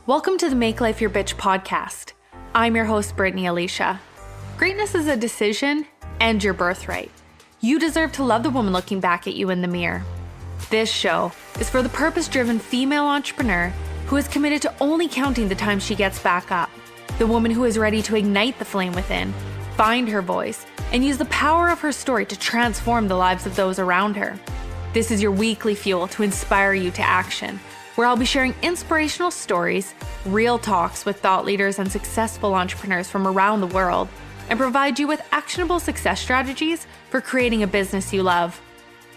Welcome to the Make Life Your Bitch podcast. I'm your host, Brittany Alicia. Greatness is a decision and your birthright. You deserve to love the woman looking back at you in the mirror. This show is for the purpose-driven female entrepreneur who is committed to only counting the time she gets back up. The woman who is ready to ignite the flame within, find her voice, and use the power of her story to transform the lives of those around her. This is your weekly fuel to inspire you to action, where I'll be sharing inspirational stories, real talks with thought leaders and successful entrepreneurs from around the world, and provide you with actionable success strategies for creating a business you love.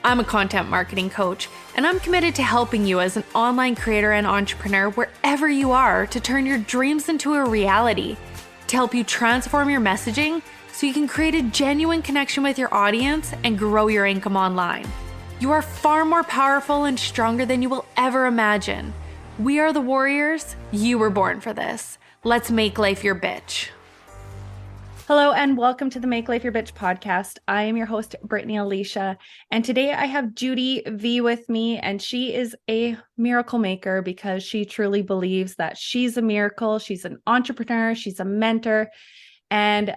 I'm a content marketing coach, and I'm committed to helping you as an online creator and entrepreneur wherever you are to turn your dreams into a reality, to help you transform your messaging so you can create a genuine connection with your audience and grow your income online. You are far more powerful and stronger than you will ever imagine. We are the warriors. You were born for this. Let's make life your bitch. Hello and welcome to the Make Life Your Bitch podcast. I am your host, Brittany Alicia, and today I have Judy V with me, and she is a miracle maker because she truly believes that she's a miracle. She's an entrepreneur, she's a mentor, and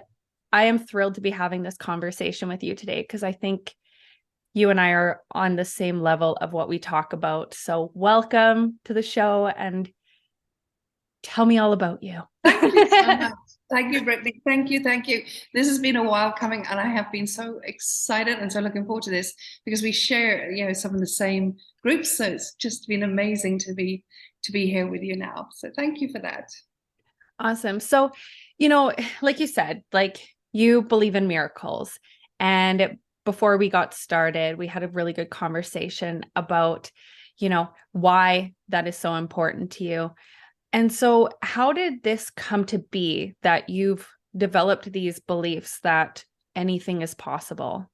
I am thrilled to be having this conversation with you today because I think you and I are on the same level of what we talk about. So welcome to the show and tell me all about you. Thank you so much. Thank you, Brittany. Thank you. This has been a while coming, and I have been so excited and so looking forward to this because we share, some of the same groups. So it's just been amazing to be here with you now. So thank you for that. Awesome. So, like you said, you believe in miracles, and before we got started, we had a really good conversation about, why that is so important to you. And so how did this come to be that you've developed these beliefs that anything is possible?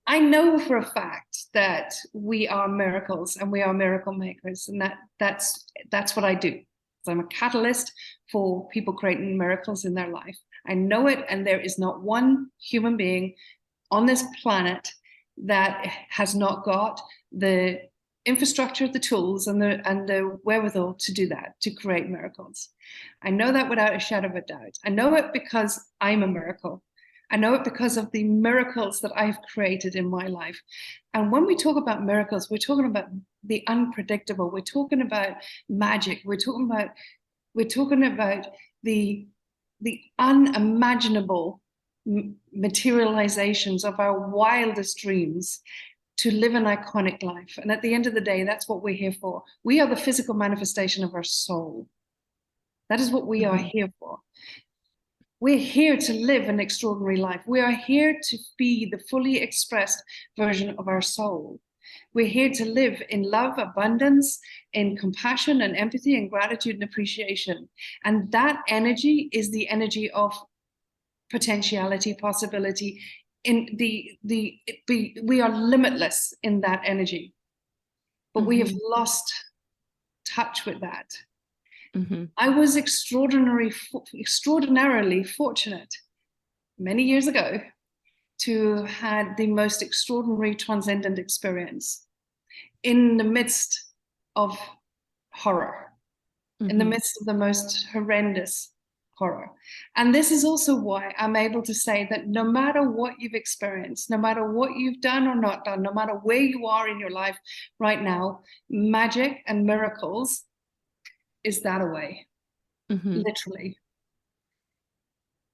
I know for a fact that we are miracles and we are miracle makers, and that's what I do. So I'm a catalyst for people creating miracles in their life. I know it, and there is not one human being on this planet that has not got the infrastructure, the tools, and the wherewithal to do that, to create miracles. I know that without a shadow of a doubt. I know it because I'm a miracle. I know it because of the miracles that I've created in my life. And when we talk about miracles, we're talking about the unpredictable. We're talking about magic. We're talking about the unimaginable materializations of our wildest dreams to live an iconic life. And at the end of the day, that's what we're here for. We are the physical manifestation of our soul. That is what we are here for. We're here to live an extraordinary life. We are here to be the fully expressed version of our soul. We're here to live in love, abundance, in compassion and empathy and gratitude and appreciation. And that energy is the energy of potentiality, possibility. We are limitless in that energy, but we have lost touch with that. I was extraordinarily fortunate many years ago to have had the most extraordinary transcendent experience in the midst of horror, in the midst of the most horrendous horror. And this is also why I'm able to say that no matter what you've experienced, no matter what you've done or not done, no matter where you are in your life right now, magic and miracles is that away, literally.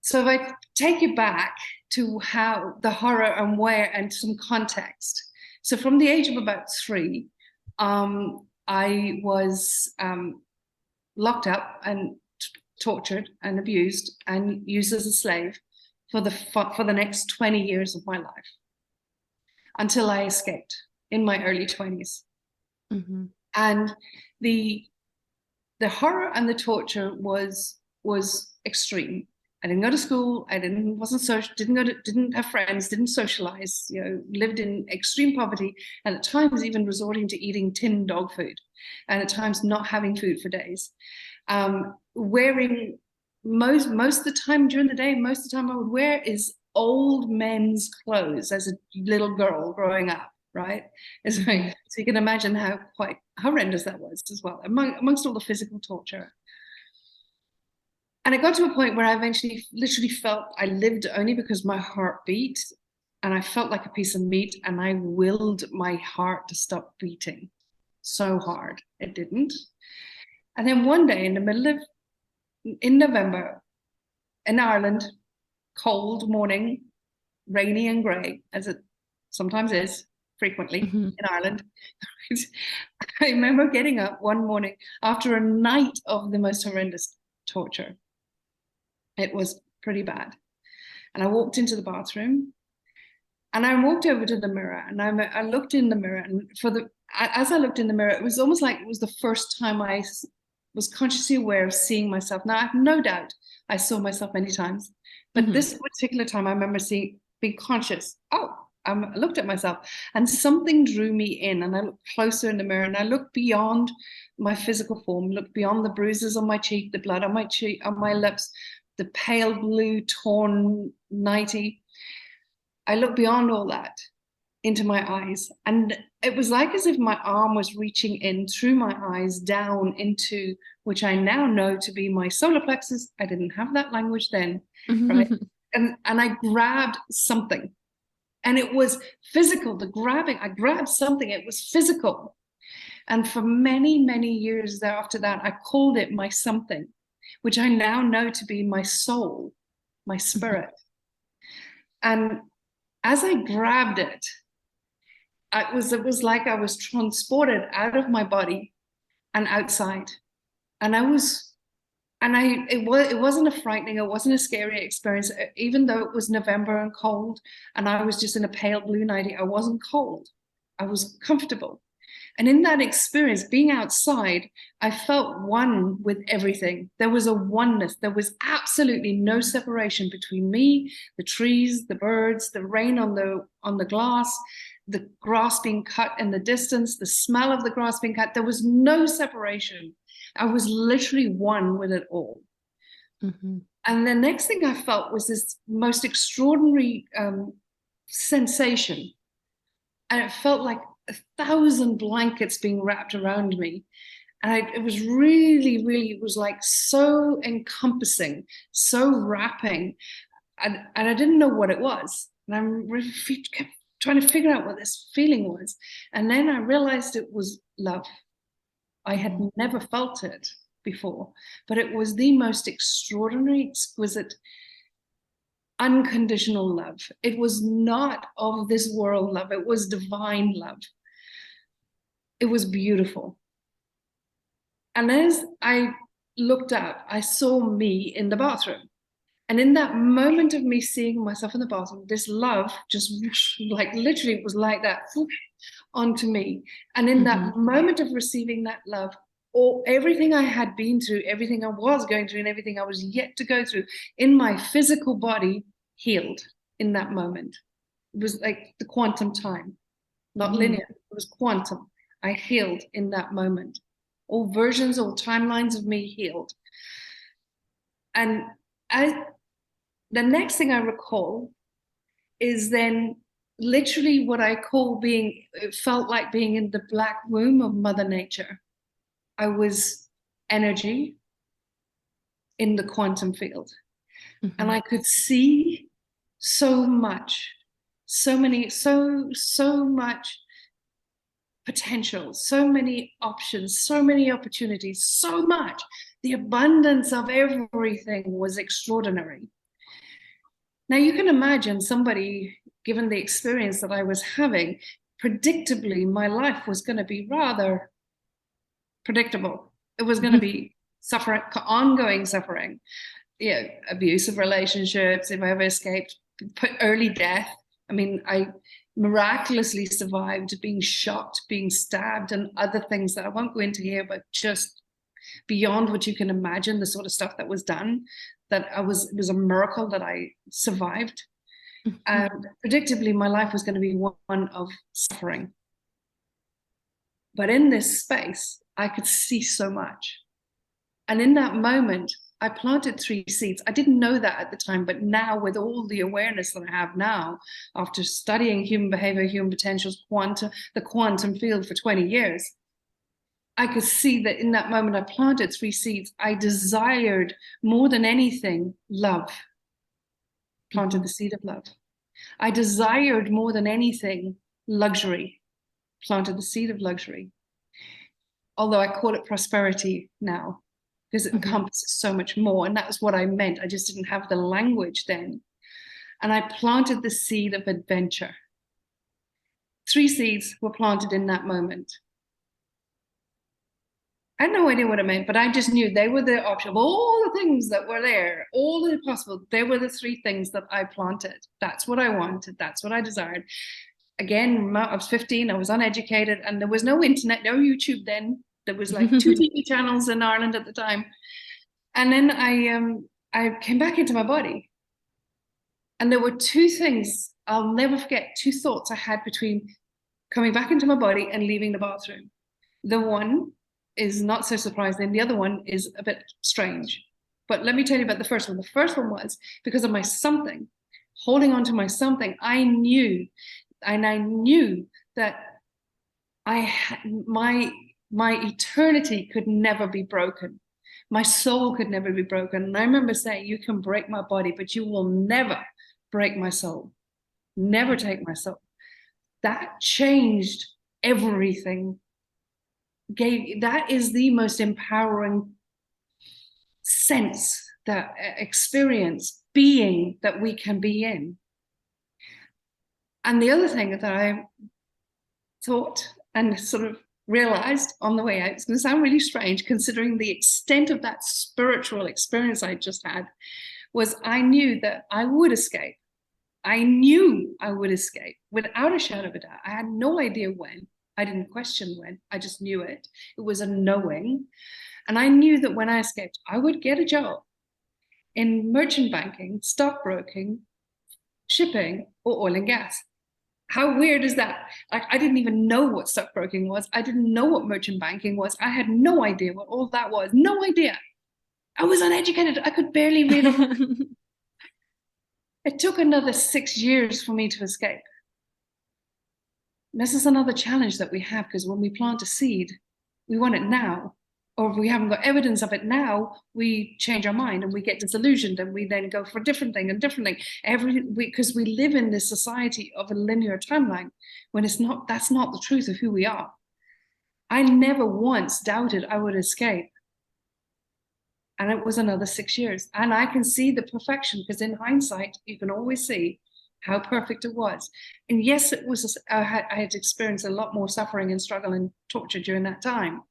So if I take you back to how the horror and where and some context. So from the age of about 3, I was locked up and tortured and abused and used as a slave for the next 20 years of my life until I escaped in my early 20s. And the horror and the torture was extreme. I didn't go to school. Didn't have friends. Didn't socialize. Lived in extreme poverty, and at times even resorting to eating tin dog food, and at times not having food for days. Wearing most of the time during the day, I would wear is old men's clothes as a little girl growing up, right? It's like, so you can imagine how quite horrendous that was as well, amongst all the physical torture. And it got to a point where I eventually literally felt I lived only because my heart beat, and I felt like a piece of meat, and I willed my heart to stop beating so hard. It didn't. And then one day in November in Ireland, cold morning, rainy and grey, as it sometimes is, frequently in Ireland. I remember getting up one morning after a night of the most horrendous torture. It was pretty bad. And I walked into the bathroom, and I walked over to the mirror, and I looked in the mirror, and as I looked in the mirror, it was almost like it was the first time I was consciously aware of seeing myself. Now, I have no doubt I saw myself many times, but this particular time I remember being conscious. Oh, I looked at myself, and something drew me in, and I looked closer in the mirror, and I looked beyond my physical form, looked beyond the bruises on my cheek, the blood on my cheek, on my lips, the pale blue torn nightie. I looked beyond all that into my eyes, and it was like as if my arm was reaching in through my eyes down into, which I now know to be my solar plexus. I didn't have that language then, right? And I grabbed something, and it was physical. I grabbed something, it was physical. And for many, many years thereafter that, I called it my something, which I now know to be my soul, my spirit. And as I grabbed it, it was like I was transported out of my body and outside. And it wasn't a frightening, it wasn't a scary experience, even though it was November and cold, and I was just in a pale blue nightie. I wasn't cold. I was comfortable. And in that experience, being outside, I felt one with everything. There was a oneness. There was absolutely no separation between me, the trees, the birds, the rain on the glass, the grass being cut in the distance, the smell of the grass being cut. There was no separation. I was literally one with it all. And the next thing I felt was this most extraordinary sensation. And it felt like 1,000 blankets being wrapped around me. And it was really, really, it was like so encompassing, so wrapping. And I didn't know what it was. And I really kept trying to figure out what this feeling was. And then I realized it was love. I had never felt it before, but it was the most extraordinary, exquisite, unconditional love. It was not of this world love. It was divine love. It was beautiful. And as I looked up, I saw me in the bathroom. And in that moment of me seeing myself in the bathroom, this love just like literally it was like that onto me. And in that moment of receiving that love, everything I had been through, everything I was going through, and everything I was yet to go through in my physical body healed in that moment. It was like the quantum time, not linear. It was quantum. I healed in that moment. All versions, all timelines of me healed. And the next thing I recall is then literally what I call it felt like being in the black womb of Mother Nature. I was energy in the quantum field. And I could see so much, so much potential, so many options, so many opportunities, so much. The abundance of everything was extraordinary. Now you can imagine somebody, given the experience that I was having, predictably my life was going to be rather predictable. It was going to be suffering, ongoing suffering, abusive relationships, if I ever escaped, early death. I mean, I miraculously survived being shot, being stabbed, and other things that I won't go into here, but just beyond what you can imagine, the sort of stuff that was done, it was a miracle that I survived. And predictably, my life was going to be one of suffering. But in this space, I could see so much. And in that moment, I planted 3 seeds. I didn't know that at the time, but now with all the awareness that I have now, after studying human behavior, human potentials, the quantum field for 20 years, I could see that in that moment I planted 3 seeds. I desired more than anything love. Planted the seed of love. I desired more than anything luxury. Planted the seed of luxury. Although I call it prosperity now, because it encompasses so much more. And that was what I meant. I just didn't have the language then. And I planted the seed of adventure. 3 seeds were planted in that moment. I had no idea what it meant, but I just knew they were the option of all the things that were there, all the possible. They were the 3 things that I planted. That's what I wanted. That's what I desired. Again, I was 15. I was uneducated, and there was no internet, no YouTube then. There was like 2 TV channels in Ireland at the time. And then I came back into my body. And there were 2 things I'll never forget, 2 thoughts I had between coming back into my body and leaving the bathroom. The one is not so surprising. The other one is a bit strange. But let me tell you about the first one. The first one was because of my something, holding on to my something. I knew that my eternity could never be broken. My soul could never be broken. And I remember saying, you can break my body, but you will never break my soul. Never take my soul. That changed everything. That is the most empowering sense, that experience, being that we can be in. And the other thing that I thought and sort of realized on the way out, it's going to sound really strange considering the extent of that spiritual experience I just had, was I knew that I would escape. I knew I would escape without a shadow of a doubt. I had no idea when. I didn't question when. I just knew it. It was a knowing. And I knew that when I escaped, I would get a job in merchant banking, stockbroking, shipping, or oil and gas. How weird is that? Like, I didn't even know what stockbroking was. I didn't know what merchant banking was. I had no idea what all that was. No idea. I was uneducated. I could barely read it. It took another 6 years for me to escape. This is another challenge that we have, because when we plant a seed, we want it now. Or if we haven't got evidence of it now, we change our mind and we get disillusioned, and we then go for a different thing and different thing. Because we live in this society of a linear timeline, when it's not. That's not the truth of who we are. I never once doubted I would escape. And it was another 6 years. And I can see the perfection, because in hindsight, you can always see how perfect it was. And yes, it was. I had experienced a lot more suffering and struggle and torture during that time.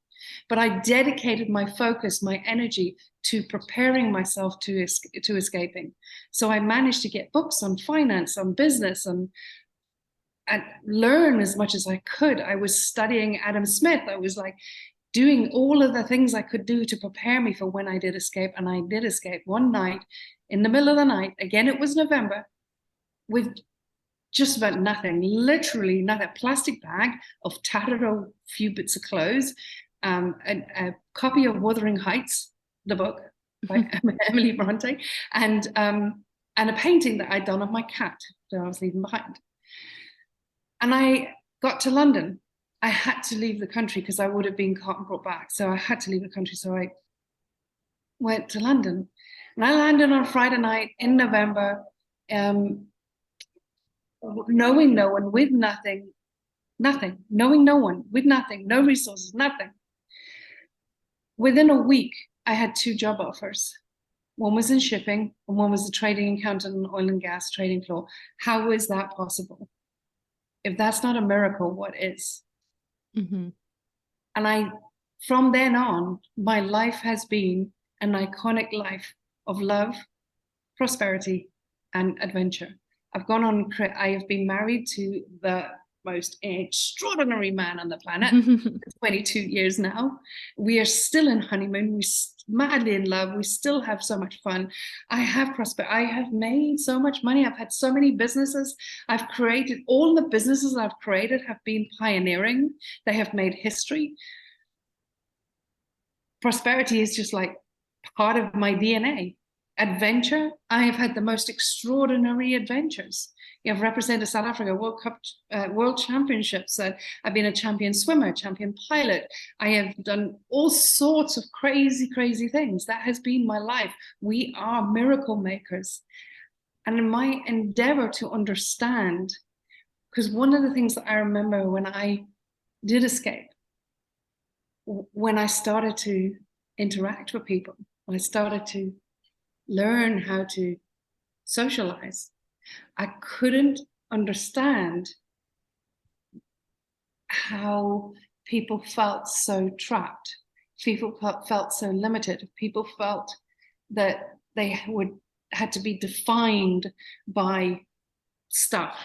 But I dedicated my focus, my energy to preparing myself to escaping. So I managed to get books on finance, on business, and learn as much as I could. I was studying Adam Smith. I was like doing all of the things I could do to prepare me for when I did escape. And I did escape one night in the middle of the night. Again, it was November, with just about nothing, literally nothing. A plastic bag of tattered old few bits of clothes, a copy of Wuthering Heights, the book by Emily Bronte, and a painting that I'd done of my cat that I was leaving behind. And I got to London. I had to leave the country because I would have been caught and brought back. So I had to leave the country. So I went to London, and I landed on Friday night in November, knowing no one, with nothing, knowing no one, with nothing, no resources, nothing. Within a week, I had 2 job offers. One was in shipping, and one was a trading accountant on oil and gas trading floor. How is that possible? If that's not a miracle, what is? Mm-hmm. And from then on, my life has been an iconic life of love, prosperity, and adventure. I have been married to the most extraordinary man on the planet for 22 years now. We are still in honeymoon. We're madly in love. We still have so much fun. I have prospered. I have made so much money. I've had so many businesses. I've created, all the businesses I've created have been pioneering. They have made history. Prosperity is just like part of my DNA. Adventure, I have had the most extraordinary adventures. I've represented South Africa World Cup, World Championships. I've been a champion swimmer, champion pilot. I have done all sorts of crazy, crazy things. That has been my life. We are miracle makers. And in my endeavor to understand, because one of the things that I remember when I did escape, when I started to interact with people, when I started to learn how to socialize, I couldn't understand how people felt so trapped. People felt so limited. People felt that they had to be defined by stuff.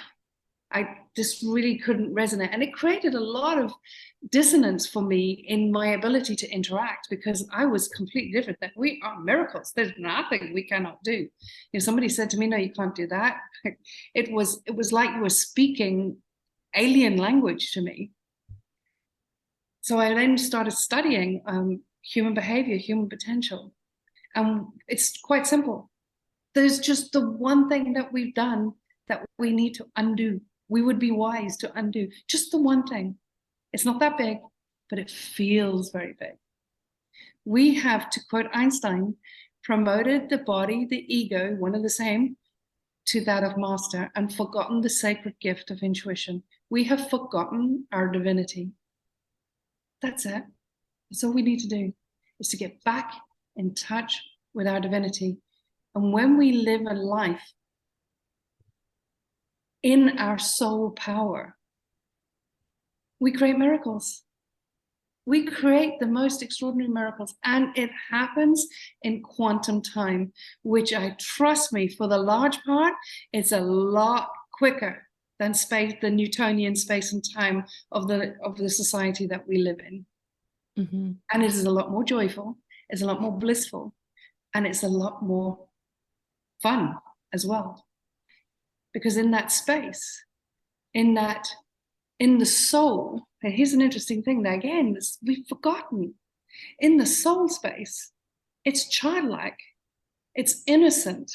I just really couldn't resonate. And it created a lot of dissonance for me in my ability to interact, because I was completely different. That we are miracles. There's nothing we cannot do. Somebody said to me, no, you can't do that. It was like you were speaking alien language to me. So I then started studying human behavior, human potential. And it's quite simple. There's just the one thing that we've done that we need to undo. We would be wise to undo just the one thing. It's not that big, but it feels very big. We have, to quote Einstein, promoted the body, the ego, one and the same, to that of master, and forgotten the sacred gift of intuition. We have forgotten our divinity. That's it. That's all we need to do, is to get back in touch with our divinity. And when we live a life in our soul power, we create miracles. We create the most extraordinary miracles, and it happens in quantum time, which trust me, for the large part, it's a lot quicker than space, the Newtonian space and time of the society that we live in. Mm-hmm. And it is a lot more joyful, it's a lot more blissful, and it's a lot more fun as well. Because in that space, in the soul, and here's an interesting thing that, again, we've forgotten. In the soul space, it's childlike, it's innocent.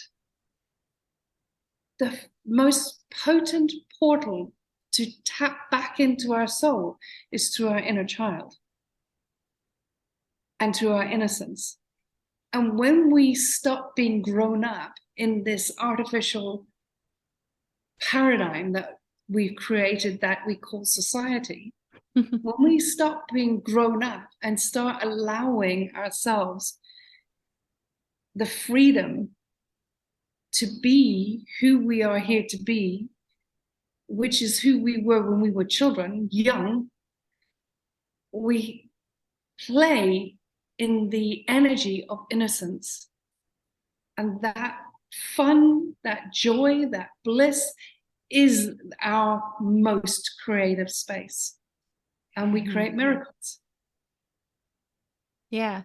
The most potent portal to tap back into our soul is through our inner child and through our innocence. And when we stop being grown up in this artificial paradigm that we've created that we call society, when we stop being grown up and start allowing ourselves the freedom to be who we are here to be, which is who we were when we were children, young, we play in the energy of innocence. And that fun, that joy, that bliss is our most creative space. And we create miracles. Yeah.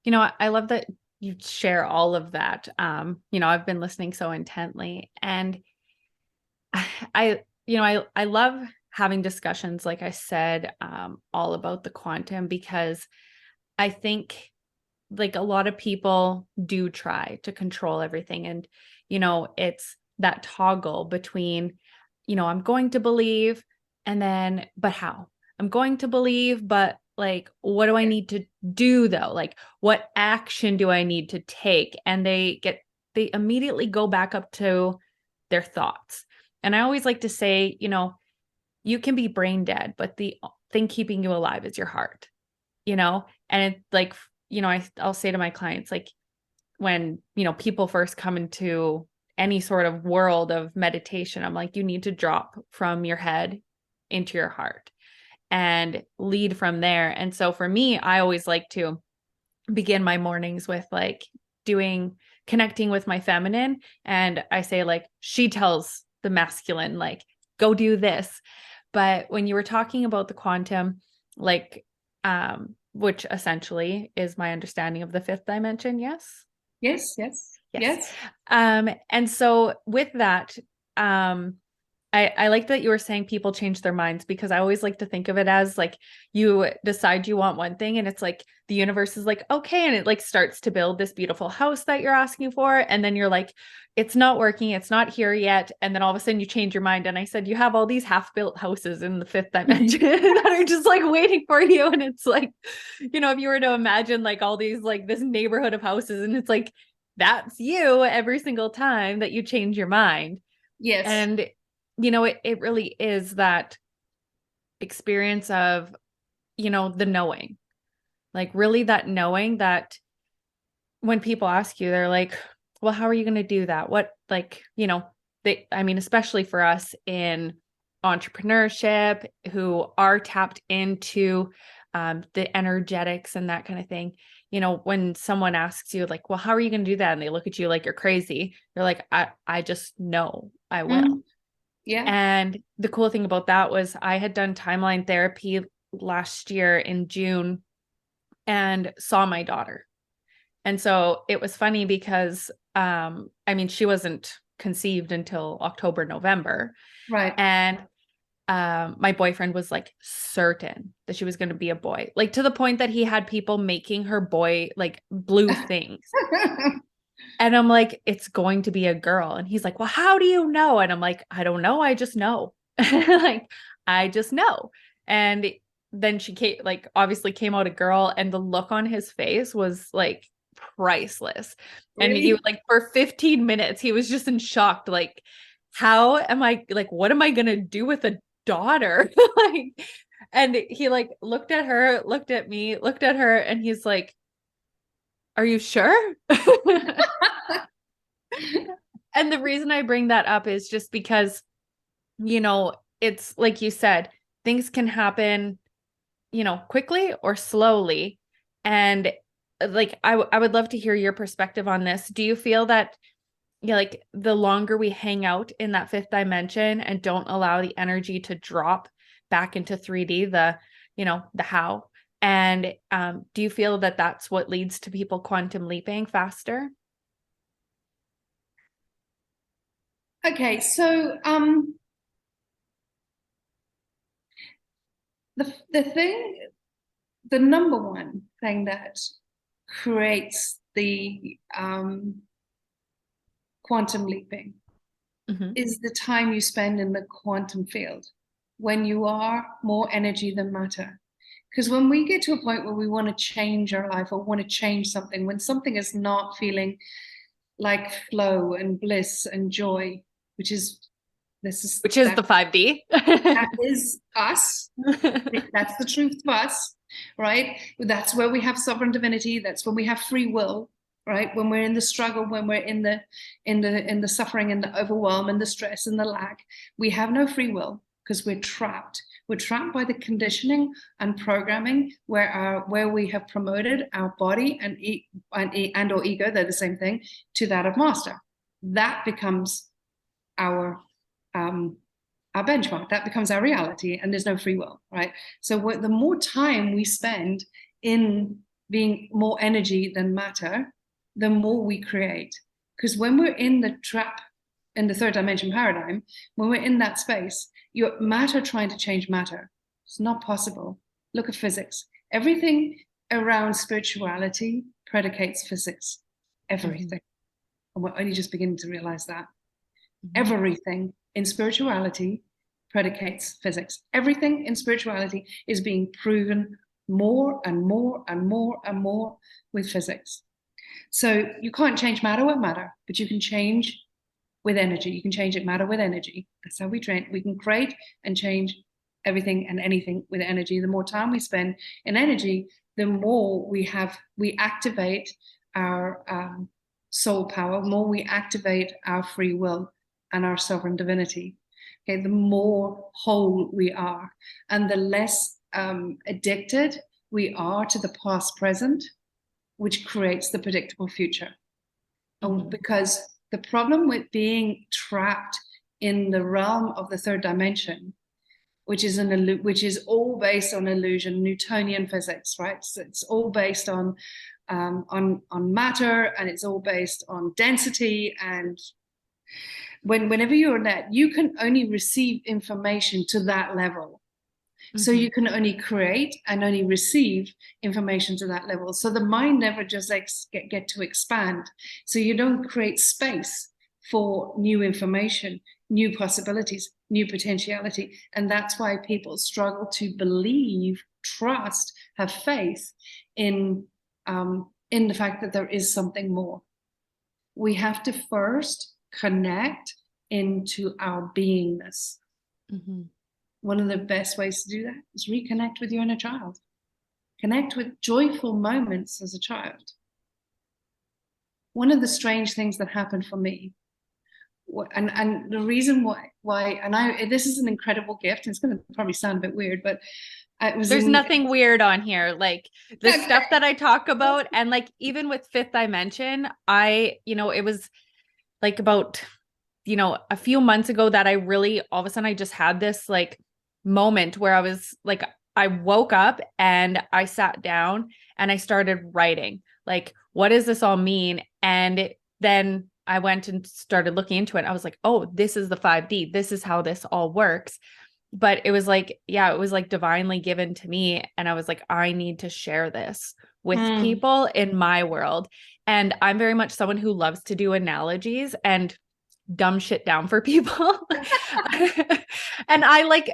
I love that you share all of that. I've been listening so intently, and I love having discussions, like I said, all about the quantum, because I think, like, a lot of people do try to control everything. And, it's that toggle between, I'm going to believe, and then, but how? I'm going to believe, but, like, what do I need to do though? Like, what action do I need to take? And they immediately go back up to their thoughts. And I always like to say, you can be brain dead, but the thing keeping you alive is your heart, and it's like, I'll say to my clients, like, when, people first come into any sort of world of meditation, I'm like, you need to drop from your head into your heart and lead from there. And so for me, I always like to begin my mornings with, like, connecting with my feminine. And I say, like, she tells the masculine, like, go do this. But when you were talking about the quantum, like, which essentially is my understanding of the fifth dimension. Yes. Yes. And so with that, I like that you were saying people change their minds, because I always like to think of it as like you decide you want one thing and it's like the universe is like, okay. And it like starts to build this beautiful house that you're asking for. And then you're like, it's not working. It's not here yet. And then all of a sudden you change your mind. And I said, you have all these half-built houses in the fifth dimension that are just like waiting for you. And it's like, if you were to imagine like all these, like this neighborhood of houses, and it's like, that's you every single time that you change your mind. Yes. And it really is that experience of, the knowing, like really that knowing that when people ask you, they're like, well, how are you going to do that? What, like, especially for us in entrepreneurship who are tapped into the energetics and that kind of thing. When someone asks you like, well, how are you going to do that? And they look at you like you're crazy. They're like, I just know I will. Yeah. And the cool thing about that was I had done timeline therapy last year in June and saw my daughter. And so it was funny because, she wasn't conceived until October, November. Right. And my boyfriend was like certain that she was going to be a boy, like to the point that he had people making her boy like blue things. And I'm like, it's going to be a girl. And he's like, well, how do you know? And I'm like, I don't know. I just know. Like, I just know. And then she came, like, obviously came out a girl, and the look on his face was like priceless. Really? And he like for 15 minutes, he was just in shock. Like, how am I, like, what am I going to do with a daughter? Like, and he like looked at her, looked at me, looked at her, and he's like, are you sure? And the reason I bring that up is just because, it's like you said, things can happen, quickly or slowly. And like, I would love to hear your perspective on this. Do you feel that, like the longer we hang out in that fifth dimension and don't allow the energy to drop back into 3D, the how, and do you feel that that's what leads to people quantum leaping faster? Okay, so the number one thing that creates the quantum leaping is the time you spend in the quantum field when you are more energy than matter. Because when we get to a point where we want to change our life or want to change something, when something is not feeling like flow and bliss and joy, which is the 5D. That is us. That's the truth to us, right? That's where we have sovereign divinity. That's when we have free will, right? When we're in the struggle, when we're in the suffering and the overwhelm and the stress and the lack, we have no free will because we're trapped. We're trapped by the conditioning and programming where we have promoted our body and or ego, they're the same thing, to that of master. That becomes our benchmark. That becomes our reality, and there's no free will, right? So the more time we spend in being more energy than matter, the more we create. Because when we're in the trap in the third dimension paradigm, when we're in that space, your matter trying to change matter, it's not possible. Look at physics. Everything around spirituality predicates physics. Everything. And we're only just beginning to realize that. Everything in spirituality predicates physics. Everything in spirituality is being proven more and more and more and more with physics. So you can't change matter with matter, but you can change with energy. You can change it matter with energy. That's how we train. We can create and change everything and anything with energy. The more time we spend in energy, the more we activate our soul power, the more we activate our free will and our sovereign divinity. Okay, the more whole we are, and the less addicted we are to the past present, which creates the predictable future. Because the problem with being trapped in the realm of the third dimension, which is all based on illusion, Newtonian physics, right? So it's all based on matter, and it's all based on density and whenever you're in that, you can only receive information to that level. So you can only create and only receive information to that level. So the mind never just get to expand. So you don't create space for new information, new possibilities, new potentiality. And that's why people struggle to believe, trust, have faith in the fact that there is something more. We have to first connect into our beingness. One of the best ways to do that is reconnect with your inner child. Connect with joyful moments as a child. One of the strange things that happened for me, and the reason why, and this is an incredible gift, and it's going to probably sound a bit weird, but there's nothing weird on here. Like the stuff that I talk about, and like even with fifth dimension, it was like about, a few months ago that I really, all of a sudden I just had this like moment where I was like, I woke up and I sat down and I started writing, like, what does this all mean? And then I went and started looking into it. I was like, oh, this is the 5D. This is how this all works. But it was like, it was like divinely given to me. And I was like, I need to share this with people in my world. And I'm very much someone who loves to do analogies and dumb shit down for people. And I like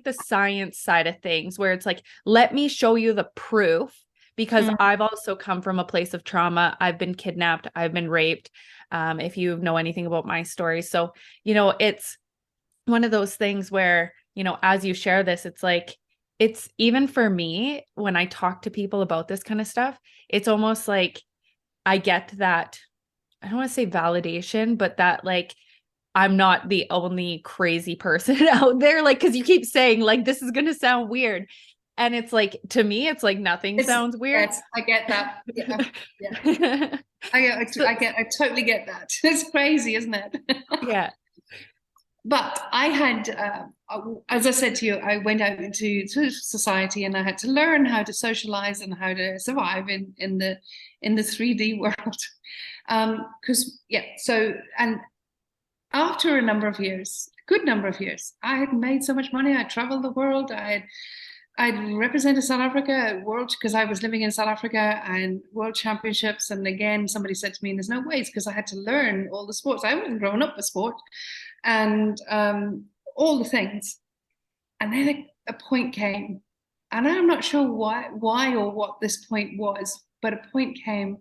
the science side of things where it's like, let me show you the proof, because I've also come from a place of trauma. I've been kidnapped. I've been raped. If you know anything about my story. So, it's one of those things where, as you share this, it's like, it's even for me, when I talk to people about this kind of stuff, it's almost like I get that, I don't want to say validation, but that like, I'm not the only crazy person out there. Like, cause you keep saying like, this is going to sound weird. And it's like, to me, it's like, nothing sounds weird. Yes, I get that. Yeah. I totally get that. It's crazy, isn't it? Yeah. But I had, as I said to you, I went out into society and I had to learn how to socialize and how to survive in the 3D world. And after a good number of years, I had made so much money. I traveled the world. I'd represented South Africa at world, because I was living in South Africa, and world championships. And again, somebody said to me, there's no ways, because I had to learn all the sports. I wasn't growing up with sport and all the things. And then a point came, and I'm not sure why or what this point was, but a point came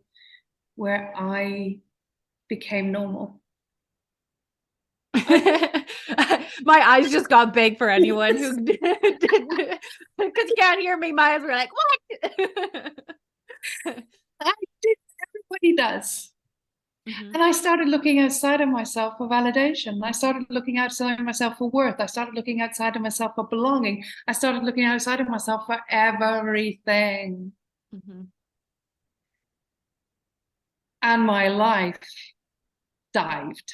where I became normal. My eyes just got big for anyone who didn't, because you can't hear me. My eyes were like, what? I did. Everybody does. And I started looking outside of myself for validation. I started looking outside of myself for worth. I started looking outside of myself for belonging. I started looking outside of myself for everything. And my life dived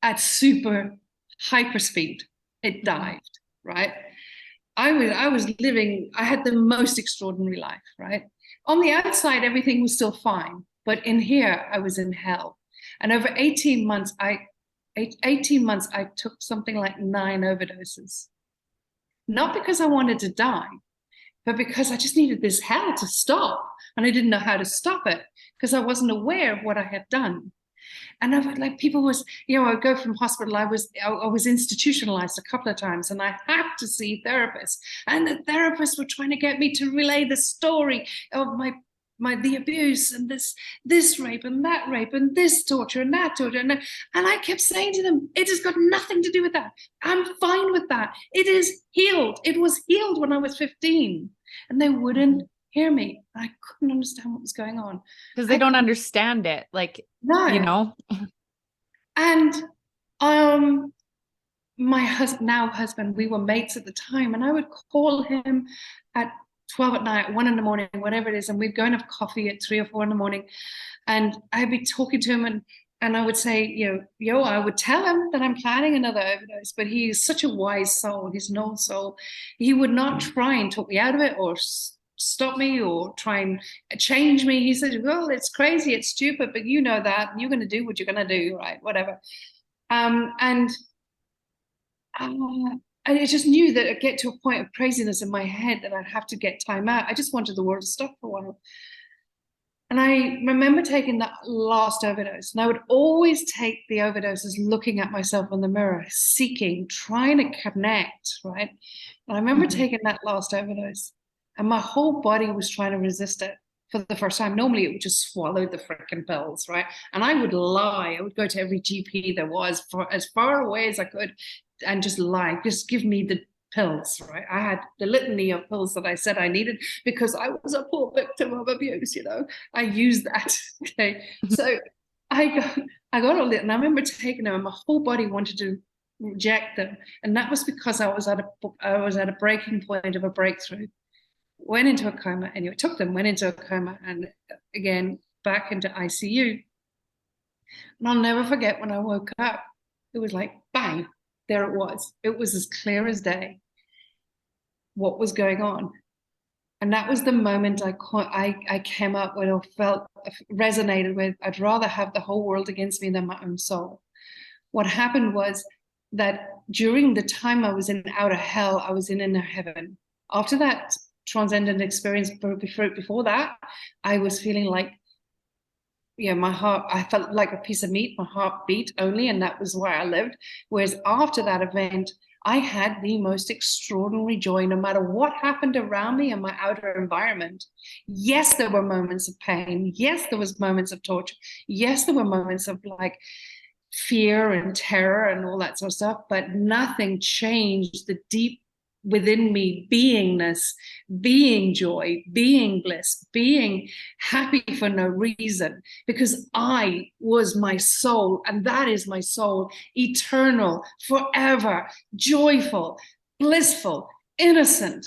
at super hyper speed. It dived, right? I had the most extraordinary life, right? On the outside, everything was still fine. But in here, I was in hell. And over 18 months, I took something like 9 overdoses. Not because I wanted to die, but because I just needed this hell to stop. And I didn't know how to stop it because I wasn't aware of what I had done. And I would, like, people was, I'd go from hospital. I was institutionalized a couple of times, and I had to see therapists. And the therapists were trying to get me to relay the story of the abuse and this rape and that rape and this torture and that torture. And I kept saying to them, it has got nothing to do with that. I'm fine with that. It is healed. It was healed when I was 15. And they wouldn't hear me. I couldn't understand what was going on. Because they don't understand it. Like, no. And my now husband, we were mates at the time, and I would call him at 12 at night, 1 in the morning, whatever it is, and we'd go and have coffee at 3 or 4 in the morning, and I'd be talking to him, and I would say, I would tell him that I'm planning another overdose, but he's such a wise soul. He's an old soul. He would not try and talk me out of it or stop me or try and change me. He said, well, it's crazy, it's stupid, but you know that, and you're going to do what you're going to do, right? Whatever. And I just knew that I'd get to a point of craziness in my head that I'd have to get time out. I just wanted the world to stop for a while. And I remember taking that last overdose. And I would always take the overdoses looking at myself in the mirror, seeking, trying to connect, right? And I remember taking that last overdose, and my whole body was trying to resist it for the first time. Normally, it would just swallow the freaking pills, right? And I would lie. I would go to every GP there was, for as far away as I could, and just lie. Just give me the pills, right? I had the litany of pills that I said I needed because I was a poor victim of abuse, you know. I used that. Okay. So I got all it, and I remember taking them, and my whole body wanted to reject them. And that was because I was at a breaking point of a breakthrough. Went into a coma, anyway, took them, went into a coma, and again back into ICU. And I'll never forget when I woke up, it was like bang, there it was. It was as clear as day what was going on. And that was the moment I came up with, or felt, resonated with, I'd rather have the whole world against me than my own soul. What happened was that during the time I was in outer hell, I was in inner heaven. After that transcendent experience, before that, I was feeling like, my heart, I felt like a piece of meat, my heart beat only, and that was where I lived. Whereas after that event, I had the most extraordinary joy, no matter what happened around me in my outer environment. Yes, there were moments of pain. Yes, there was moments of torture. Yes, there were moments of like fear and terror and all that sort of stuff, but nothing changed the deep within me beingness, being joy, being bliss, being happy for no reason, because I was my soul, and that is my soul, eternal, forever, joyful, blissful, innocent.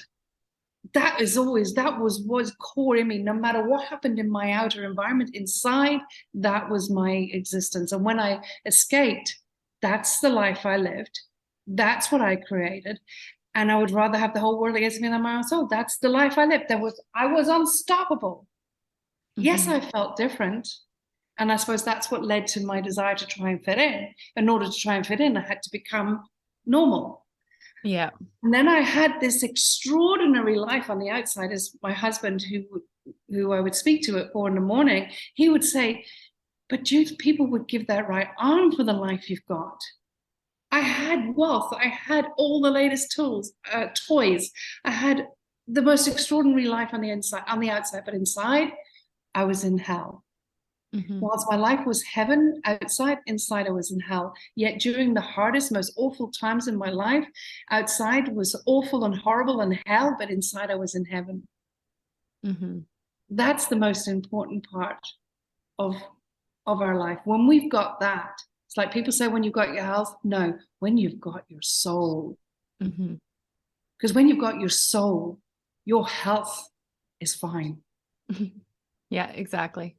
That was core in me. No matter what happened in my outer environment, inside, that was my existence. And when I escaped, that's the life I lived. That's what I created. And I would rather have the whole world against me than my own soul. That's the life I lived. I was unstoppable. Yes, I felt different. And I suppose that's what led to my desire to try and fit in. In order to try and fit in, I had to become normal. Yeah. And then I had this extraordinary life on the outside. As my husband, who I would speak to at 4 a.m, he would say, but Jude, people would give that right arm for the life you've got. I had wealth. I had all the latest toys. I had the most extraordinary life on the outside, but inside, I was in hell. Whilst my life was heaven outside, inside I was in hell. Yet during the hardest, most awful times in my life, outside was awful and horrible and hell, but inside I was in heaven. That's the most important part of our life. When we've got that, it's like people say, when you've got your health. No, when you've got your soul. Because when you've got your soul, your health is fine. Yeah, exactly.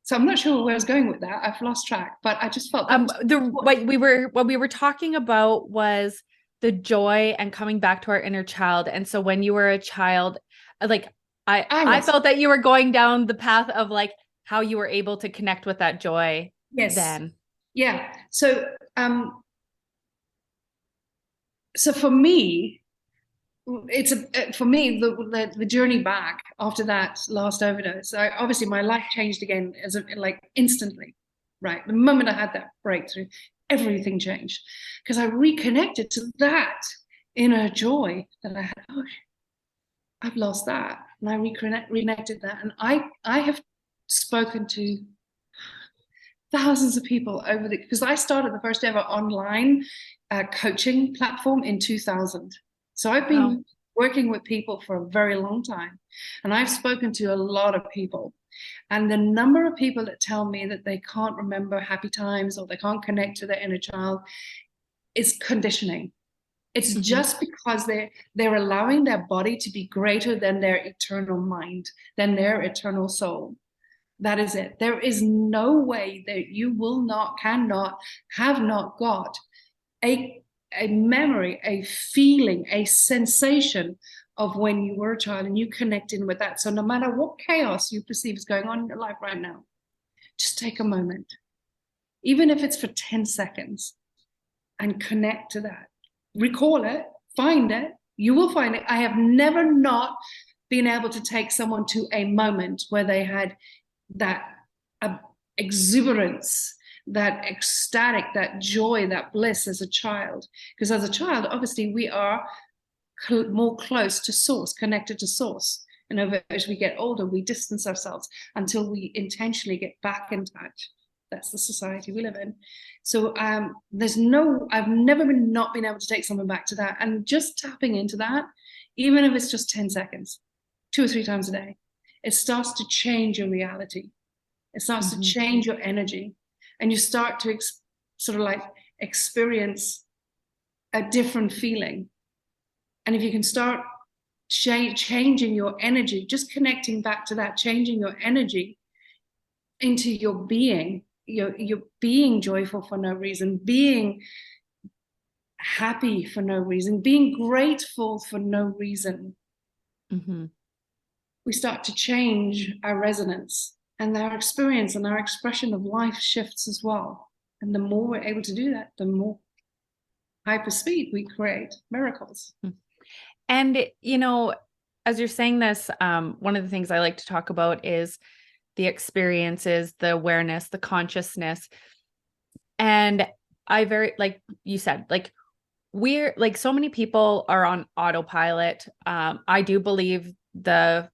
So I'm not sure where I was going with that. I've lost track, but I just felt what we were talking about was the joy and coming back to our inner child. And so when you were a child, like I felt that you were going down the path of like how you were able to connect with that joy. Yes. Then. Yeah. So for me, the journey back after that last overdose. Obviously my life changed again instantly, right? The moment I had that breakthrough, everything changed, because I reconnected to that inner joy that I had. Oh, I've lost that, and I reconnected that, and I have spoken to thousands of people because I started the first ever online coaching platform in 2000. So I've been working with people for a very long time, and I've spoken to a lot of people. And the number of people that tell me that they can't remember happy times or they can't connect to their inner child is conditioning. It's just because they're allowing their body to be greater than their eternal mind, than their eternal soul. That is it. There is no way that you will not, cannot, have not got a memory, a feeling, a sensation of when you were a child, and you connect in with that. So no matter what chaos you perceive is going on in your life right now, just take a moment, even if it's for 10 seconds, and connect to that. Recall it, find it. You will find it. I have never not been able to take someone to a moment where they had that exuberance, that ecstatic, that joy, that bliss as a child. Because as a child, obviously, we are more close to source, connected to source. And as we get older, we distance ourselves until we intentionally get back in touch. That's the society we live in. So I've never not been able to take someone back to that. And just tapping into that, even if it's just 10 seconds, 2 or 3 times a day, it starts to change your reality. It starts to change your energy. And you start to sort of like experience a different feeling. And if you can start changing your energy, just connecting back to that, changing your energy into your being, you're being joyful for no reason, being happy for no reason, being grateful for no reason. We start to change our resonance, and our experience and our expression of life shifts as well. And the more we're able to do that, the more hyper speed we create miracles. And, you know, as you're saying this, one of the things I like to talk about is the experiences, the awareness, the consciousness. And like you said, like we're like, so many people are on autopilot. I do believe the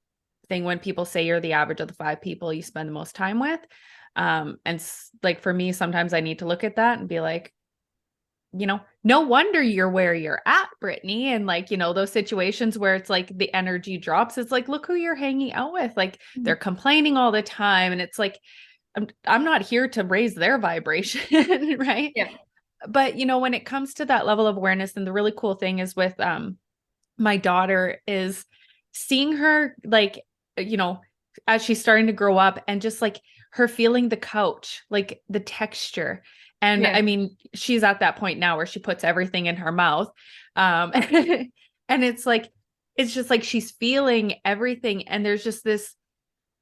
thing when people say you're the average of the 5 people you spend the most time with. And like, for me, sometimes I need to look at that and be like, you know, no wonder you're where you're at, Brittany. And like, you know, those situations where it's like the energy drops, it's like, look who you're hanging out with. Like they're complaining all the time. And it's like, I'm not here to raise their vibration. Right. Yeah. But, you know, when it comes to that level of awareness, and the really cool thing is with, my daughter is seeing her, like, you know, as she's starting to grow up, and just like her feeling the couch, like the texture. And I mean, she's at that point now where she puts everything in her mouth. And it's like, it's just like she's feeling everything. And there's just this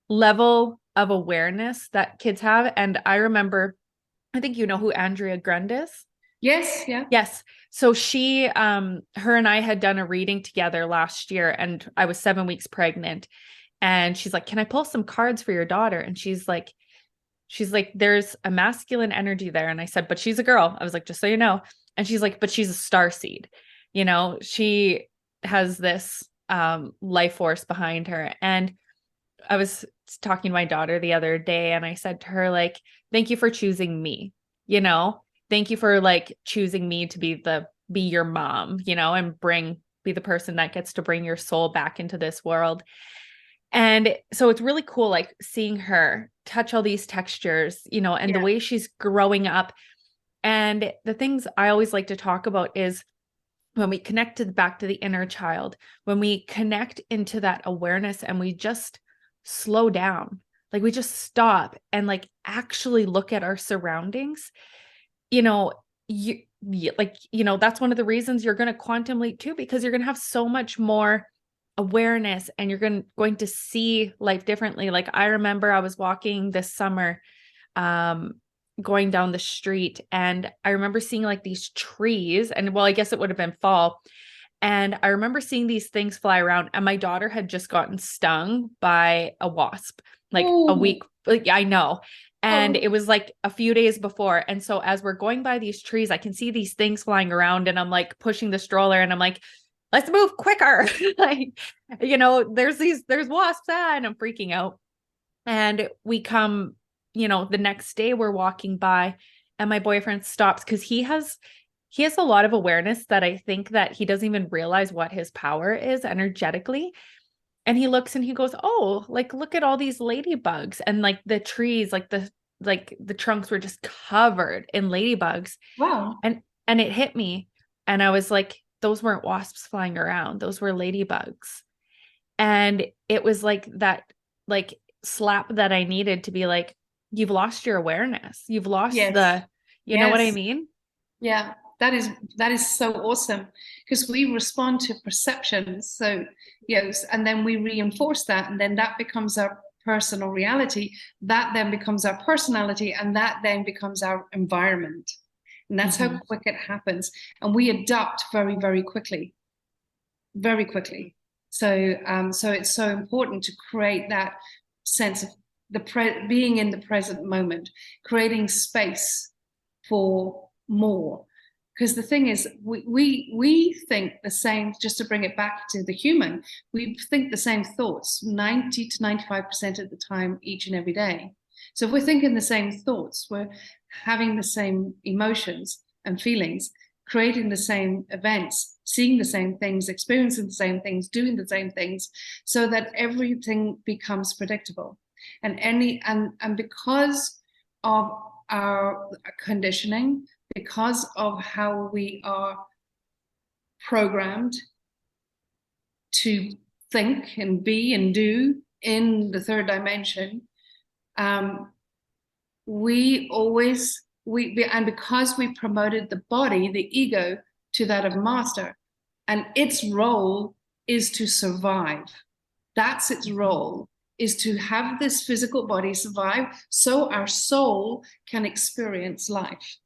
level of awareness that kids have. And I remember, I think you know who Andrea Grund is? Yes. Yeah. Yes. So she, her and I had done a reading together last year, and I was 7 weeks pregnant. And she's like, can I pull some cards for your daughter? And she's like, there's a masculine energy there. And I said, but she's a girl. I was like, just so you know. And she's like, but she's a starseed. You know, she has this life force behind her. And I was talking to my daughter the other day, and I said to her, like, thank you for choosing me. You know, thank you for like choosing me to be your mom, you know, and be the person that gets to bring your soul back into this world. And so it's really cool, like seeing her touch all these textures, you know, and the way she's growing up. And the things I always like to talk about is when we connect back to the inner child, when we connect into that awareness and we just slow down, like we just stop and like actually look at our surroundings, you know, that's one of the reasons you're going to quantum leap too, because you're going to have so much more awareness, and you're going to see life differently. Like I remember I was walking this summer, going down the street, and I remember seeing like these trees, and well, I guess it would have been fall. And I remember seeing these things fly around, and my daughter had just gotten stung by a wasp, like a week. Like, I know. And it was like a few days before. And so as we're going by these trees, I can see these things flying around, and I'm like pushing the stroller, and I'm like, let's move quicker. Like, you know, there's wasps, and I'm freaking out. And we come, you know, the next day we're walking by, and my boyfriend stops because he has a lot of awareness that I think that he doesn't even realize what his power is energetically. And he looks and he goes, oh, like, look at all these ladybugs, and like the trees, like the trunks were just covered in ladybugs. Wow. And it hit me. And I was like, those weren't wasps flying around. Those were ladybugs. And it was like that, like slap that I needed to be like, you've lost your awareness. You've lost you know what I mean? Yeah. that is so awesome, because we respond to perceptions. So yes, and then we reinforce that, and then that becomes our personal reality. That then becomes our personality, and that then becomes our environment. And that's how quick it happens. And we adapt very, very quickly, very quickly. So, so it's so important to create that sense of being in the present moment, creating space for more. Because the thing is, we think the same, just to bring it back to the human, we think the same thoughts 90 to 95% of the time, each and every day. So if we're thinking the same thoughts, we're having the same emotions and feelings, creating the same events, seeing the same things, experiencing the same things, doing the same things, so that everything becomes predictable. And because of our conditioning, because of how we are programmed to think and be and do in the third dimension, and because we promoted the body, the ego, to that of master, and its role is to survive. That's its role, is to have this physical body survive so our soul can experience life.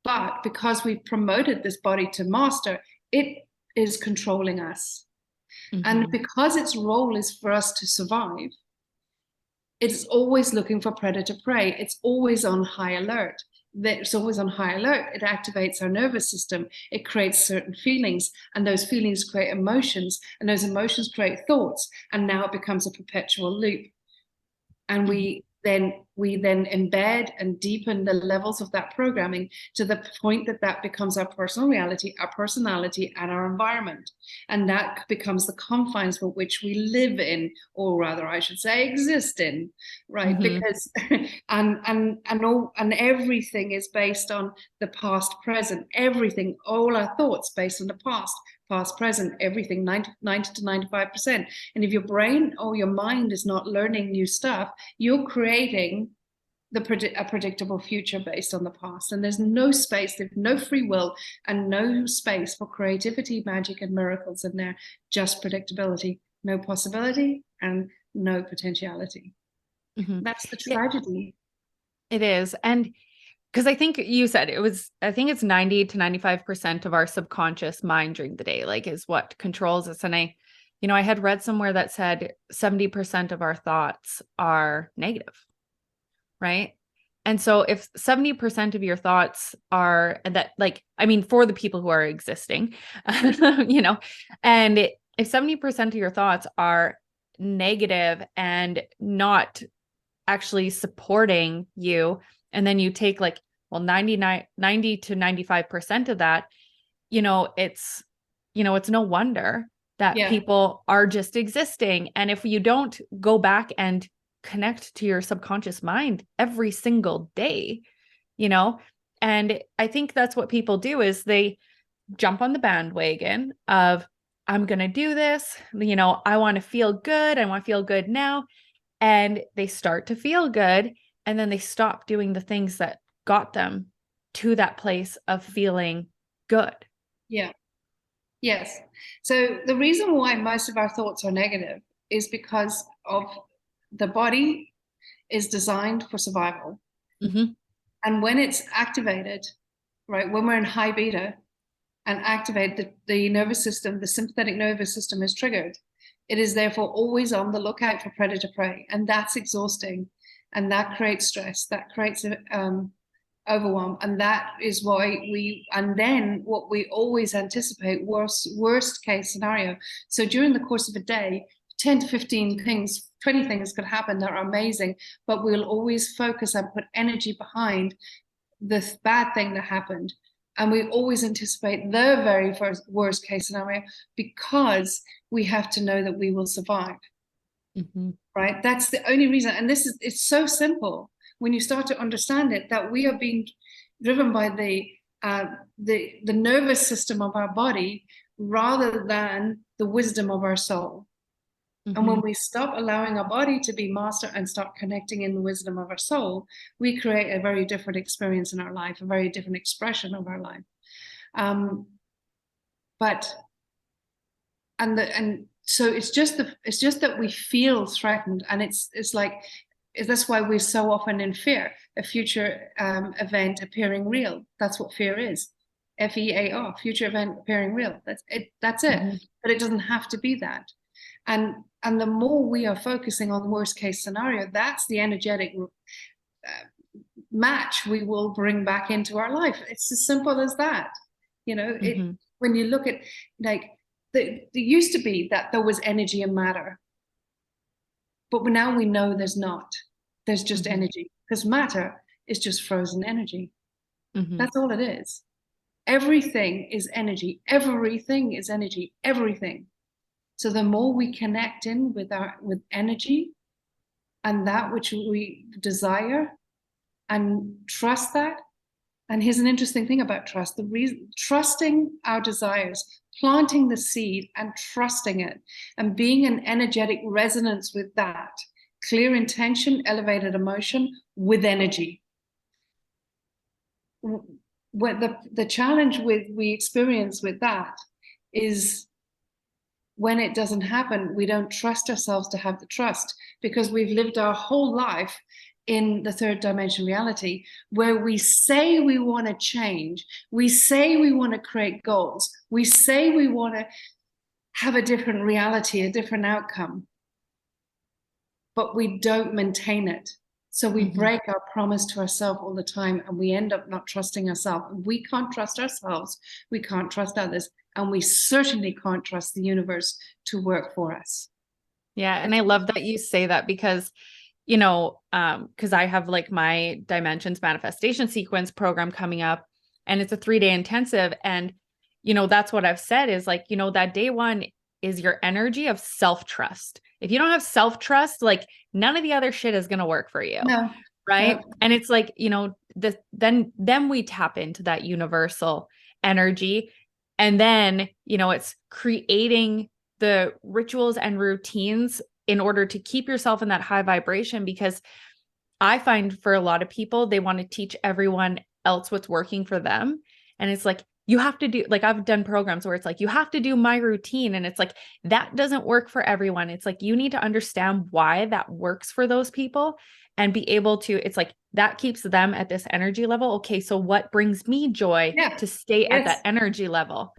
But because we've promoted this body to master, it is controlling us. And because its role is for us to survive, it's always looking for predator prey. It's always on high alert. It's always on high alert. It activates our nervous system. It creates certain feelings, and those feelings create emotions, and those emotions create thoughts. And now it becomes a perpetual loop. And we then embed and deepen the levels of that programming to the point that that becomes our personal reality, our personality, and our environment. And that becomes the confines for which we live in, or rather, I should say, exist in, right? Because and everything is based on the past, present. Everything, all our thoughts based on the past, present, everything, 90 to 95%. And if your brain or your mind is not learning new stuff, you're creating a predictable future based on the past. And there's no space, there's no free will, and no space for creativity, magic, and miracles in there. Just predictability, no possibility, and no potentiality. That's the tragedy. It is. And because I think you said I think it's 90 to 95% of our subconscious mind during the day, like, is what controls us. And I had read somewhere that said 70% of our thoughts are negative, right? And so if 70% of your thoughts are that, like, I mean, for the people who are existing, and if 70% of your thoughts are negative and not actually supporting you, and then you take 90 to 95% of that, it's no wonder that people are just existing. And if you don't go back and connect to your subconscious mind every single day, and I think that's what people do, is they jump on the bandwagon of, I'm going to do this, I want to feel good. I want to feel good now. And they start to feel good. And then they stop doing the things that got them to that place of feeling good. Yeah. Yes. So the reason why most of our thoughts are negative is because of the body is designed for survival. And when it's activated, right, when we're in high beta and activate the nervous system, the sympathetic nervous system is triggered. It is therefore always on the lookout for predator prey. And that's exhausting. And that creates stress. That creates overwhelm. And that is why then what we always anticipate, worst case scenario. So during the course of a day, 10 to 15 things, 20 things could happen that are amazing, but we'll always focus and put energy behind the bad thing that happened. And we always anticipate the very worst case scenario, because we have to know that we will survive. Right? That's the only reason. And it's so simple when you start to understand it, that we are being driven by the nervous system of our body rather than the wisdom of our soul. And when we stop allowing our body to be master and start connecting in the wisdom of our soul, we create a very different experience in our life, a very different expression of our life. But so it's just that we feel threatened, and it's like that's why we're so often in fear. A future event appearing real. That's what fear is. FEAR, future event appearing real. That's it. Mm-hmm. But it doesn't have to be that. And the more we are focusing on the worst case scenario, that's the energetic match we will bring back into our life. It's as simple as that. Mm-hmm. When you look at, like, there used to be that there was energy and matter, but now we know there's not. There's just Mm-hmm. energy, because matter is just frozen energy. Mm-hmm. That's all it is. Everything is energy. Everything is energy. Everything. So the more we connect in with energy and that which we desire, and trust that. And here's an interesting thing about trust: trusting our desires, planting the seed and trusting it, and being in energetic resonance with that. Clear intention, elevated emotion with energy. What the challenge we experience with that is, when it doesn't happen, we don't trust ourselves to have the trust, because we've lived our whole life in the third dimension reality, where we say we want to change, we say we want to create goals, we say we want to have a different reality, a different outcome, but we don't maintain it. So we break our promise to ourselves all the time, and we end up not trusting ourselves. We can't trust ourselves, we can't trust others, and we certainly can't trust the universe to work for us. Yeah. And I love that you say that, because because I have like my Dimensions Manifestation Sequence program coming up, and it's a 3-day intensive. And, that's what I've said is, like, that day one is your energy of self-trust. If you don't have self-trust, like, none of the other shit is going to work for you. No. Right. No. And it's like, then we tap into that universal energy. And then, it's creating the rituals and routines in order to keep yourself in that high vibration. Because I find for a lot of people, they want to teach everyone else what's working for them. And it's like, you have to do, like, I've done programs where it's like, you have to do my routine. And it's like, that doesn't work for everyone. It's like, you need to understand why that works for those people and be able to, it's like, that keeps them at this energy level. Okay, so what brings me joy to stay at that energy level?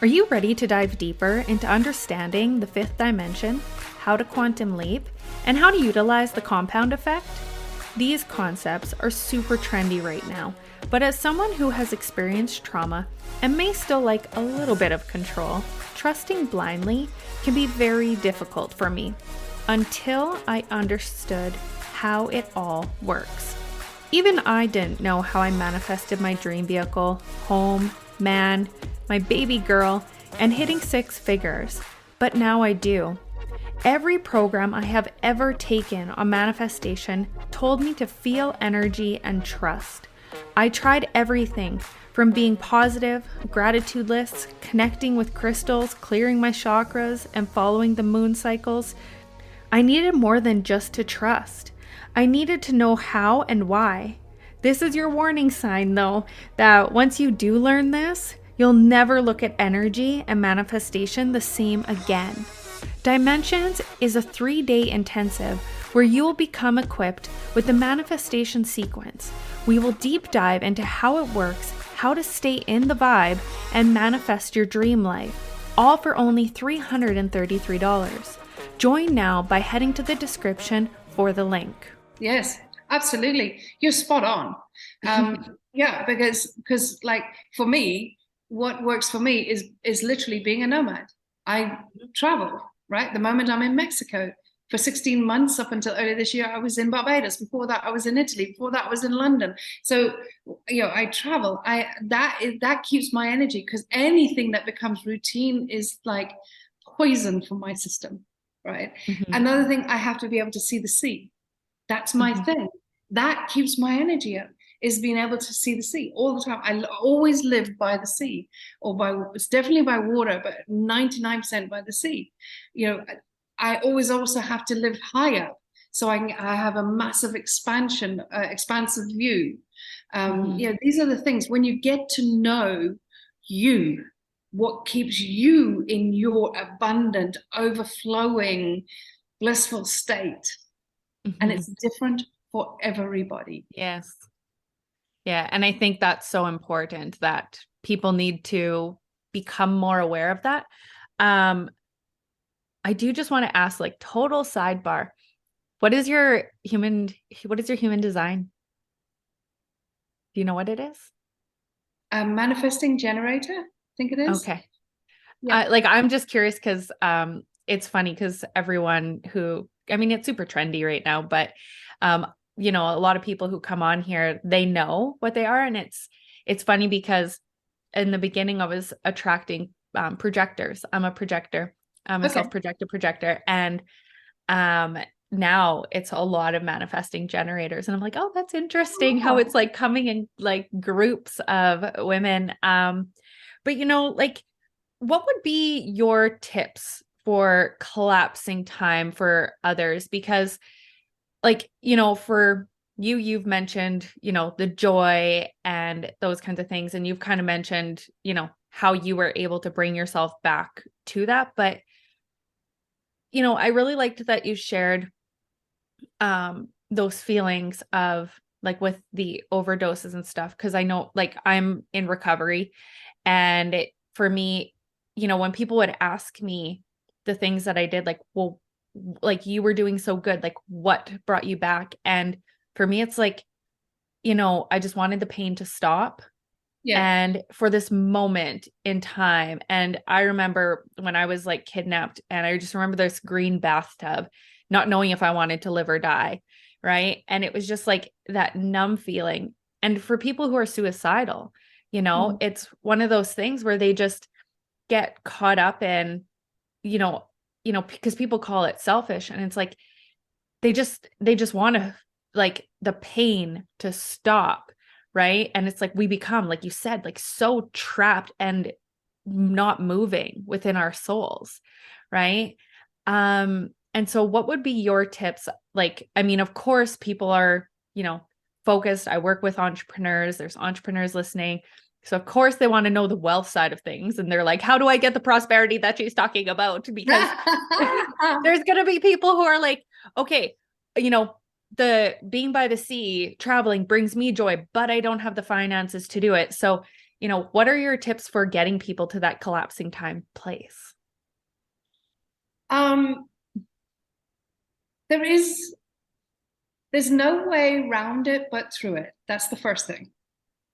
Are you ready to dive deeper into understanding the fifth dimension, how to quantum leap, and how to utilize the compound effect? These concepts are super trendy right now, but as someone who has experienced trauma and may still like a little bit of control, trusting blindly can be very difficult for me until I understood how it all works. Even I didn't know how I manifested my dream vehicle, home, man, my baby girl, and hitting 6 figures, but now I do. Every program I have ever taken on manifestation told me to feel energy and trust. I tried everything from being positive, gratitude lists, connecting with crystals, clearing my chakras, and following the moon cycles. I needed more than just to trust. I needed to know how and why. This is your warning sign, though, that once you do learn this, you'll never look at energy and manifestation the same again. Dimensions is a 3-day intensive where you will become equipped with the manifestation sequence. We will deep dive into how it works, how to stay in the vibe, and manifest your dream life, all for only $333. Join now by heading to the description for the link. Yes, absolutely. You're spot on. Yeah, because like, for me, what works for me is literally being a nomad. I travel, right? The moment I'm in Mexico for 16 months, up until earlier this year, I was in Barbados. Before that, I was in Italy. Before that, I was in London. So, I travel. That keeps my energy, because anything that becomes routine is like poison for my system, right? Mm-hmm. Another thing, I have to be able to see the sea. That's my thing. That keeps my energy up, is being able to see the sea all the time. I always lived by the sea, or it's definitely by water, but 99% by the sea. I always also have to live high up. So I have a massive expansive view. These are the things when you get to know you, what keeps you in your abundant, overflowing, blissful state. And it's different for everybody. Yes. Yeah. And I think that's so important that people need to become more aware of that. I do just want to ask, like, total sidebar. What is your human design? Do you know what it is? A manifesting generator, I think it is. Okay. Yeah. I'm just curious because it's funny because everyone who, I mean, it's super trendy right now, but a lot of people who come on here, they know what they are. And it's funny because in the beginning I was attracting projectors. I'm a projector. I'm a self-projected projector. And now it's a lot of manifesting generators. And I'm like, oh, that's interesting how it's like coming in like groups of women. But like, what would be your tips for collapsing time for others? Because like, for you've mentioned, the joy and those kinds of things. And you've kind of mentioned, how you were able to bring yourself back to that. But, I really liked that you shared those feelings of like with the overdoses and stuff. Cause I know like I'm in recovery and for me, when people would ask me the things that I did, like, well, like you were doing so good, like what brought you back? And for me, it's like, I just wanted the pain to stop. Yeah. And for this moment in time. And I remember when I was like kidnapped and I just remember this green bathtub, not knowing if I wanted to live or die. Right. And it was just like that numb feeling. And for people who are suicidal, it's one of those things where they just get caught up in, because people call it selfish. And it's like, they just want to like the pain to stop. Right. And it's like, we become, like you said, like so trapped and not moving within our souls. Right. And so what would be your tips? Like, I mean, of course, people are, focused. I work with entrepreneurs. There's entrepreneurs listening. So of course they want to know the wealth side of things. And they're like, how do I get the prosperity that she's talking about? Because there's going to be people who are like, okay, the being by the sea, traveling brings me joy, but I don't have the finances to do it. So, what are your tips for getting people to that collapsing time place? There's no way around it but through it. That's the first thing.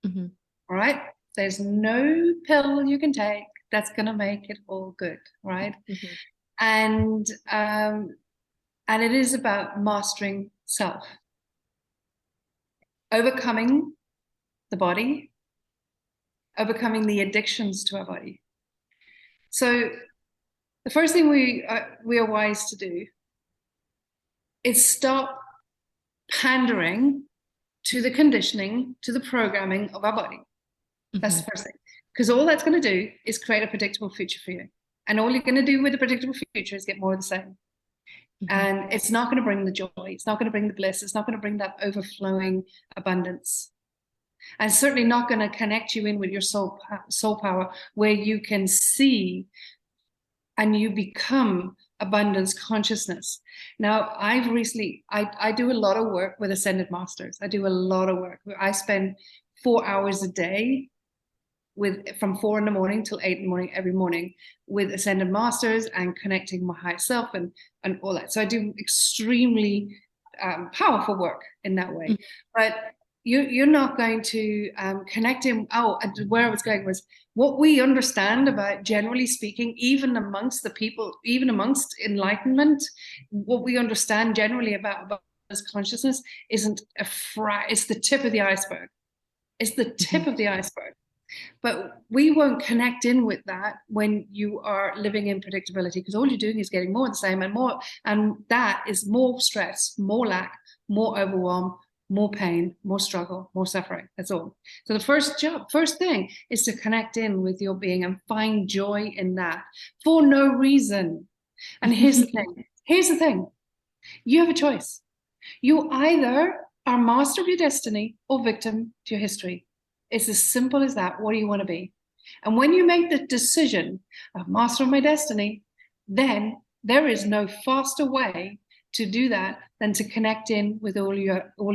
All right. There's no pill you can take that's going to make it all good. Right. And it is about mastering self, overcoming the body, overcoming the addictions to our body. So the first thing we are wise to do is stop pandering to the conditioning, to the programming of our body. That's the first thing. Because all that's going to do is create a predictable future for you. And all you're going to do with a predictable future is get more of the same. And it's not going to bring the joy. It's not going to bring the bliss. It's not going to bring that overflowing abundance. And certainly not going to connect you in with your soul power, where you can see and you become abundance consciousness. Now, I've recently, I do a lot of work with Ascended Masters. I do a lot of work. I spend 4 hours a day from 4 a.m. till 8 a.m. every morning with Ascended Masters and connecting my higher self and all that. So I do extremely powerful work in that way. But you're not going to connect in. Where I was going was what we understand about, generally speaking, even amongst the people, even amongst enlightenment, what we understand generally about consciousness isn't it's the tip of the iceberg. It's the tip of the iceberg. But we won't connect in with that when you are living in predictability, because all you're doing is getting more of the same and more, and that is more stress, more lack, more overwhelm, more pain, more struggle, more suffering. That's all. So the first thing is to connect in with your being and find joy in that for no reason. And here's the thing, Here's the thing. You have a choice. You either are master of your destiny or victim to your history. It's as simple as that. What do you want to be? And when you make the decision of master of my destiny, then there is no faster way to do that than to connect in with all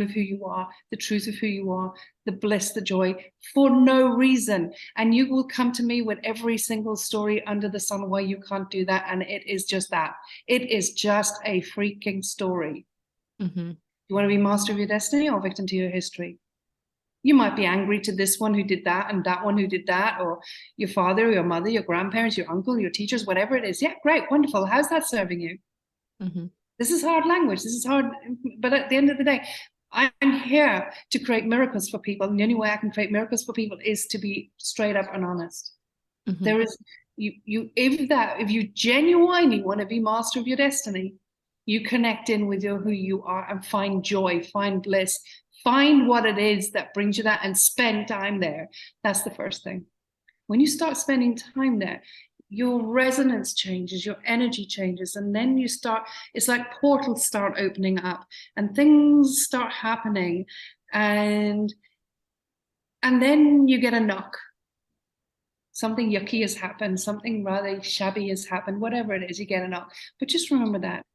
of who you are, the truth of who you are, the bliss, the joy, for no reason. And you will come to me with every single story under the sun why you can't do that. And it is just that. It is just a freaking story. Mm-hmm. You want to be master of your destiny or victim to your history? You might be angry to this one who did that and that one who did that, or your father, your mother, your grandparents, your uncle, your teachers, whatever it is. Yeah, great, wonderful. How's that serving you? Mm-hmm. This is hard language. This is hard. But at the end of the day, I'm here to create miracles for people. And the only way I can create miracles for people is to be straight up and honest. Mm-hmm. There is if you genuinely want to be master of your destiny, you connect in with who you are and find joy, find bliss, find what it is that brings you that, and spend time there. That's the first thing. When you start spending time there, your resonance changes, your energy changes, and then it's like portals start opening up and things start happening, and then you get a knock. Something yucky has happened, something rather shabby has happened, whatever it is, you get a knock. But just remember that.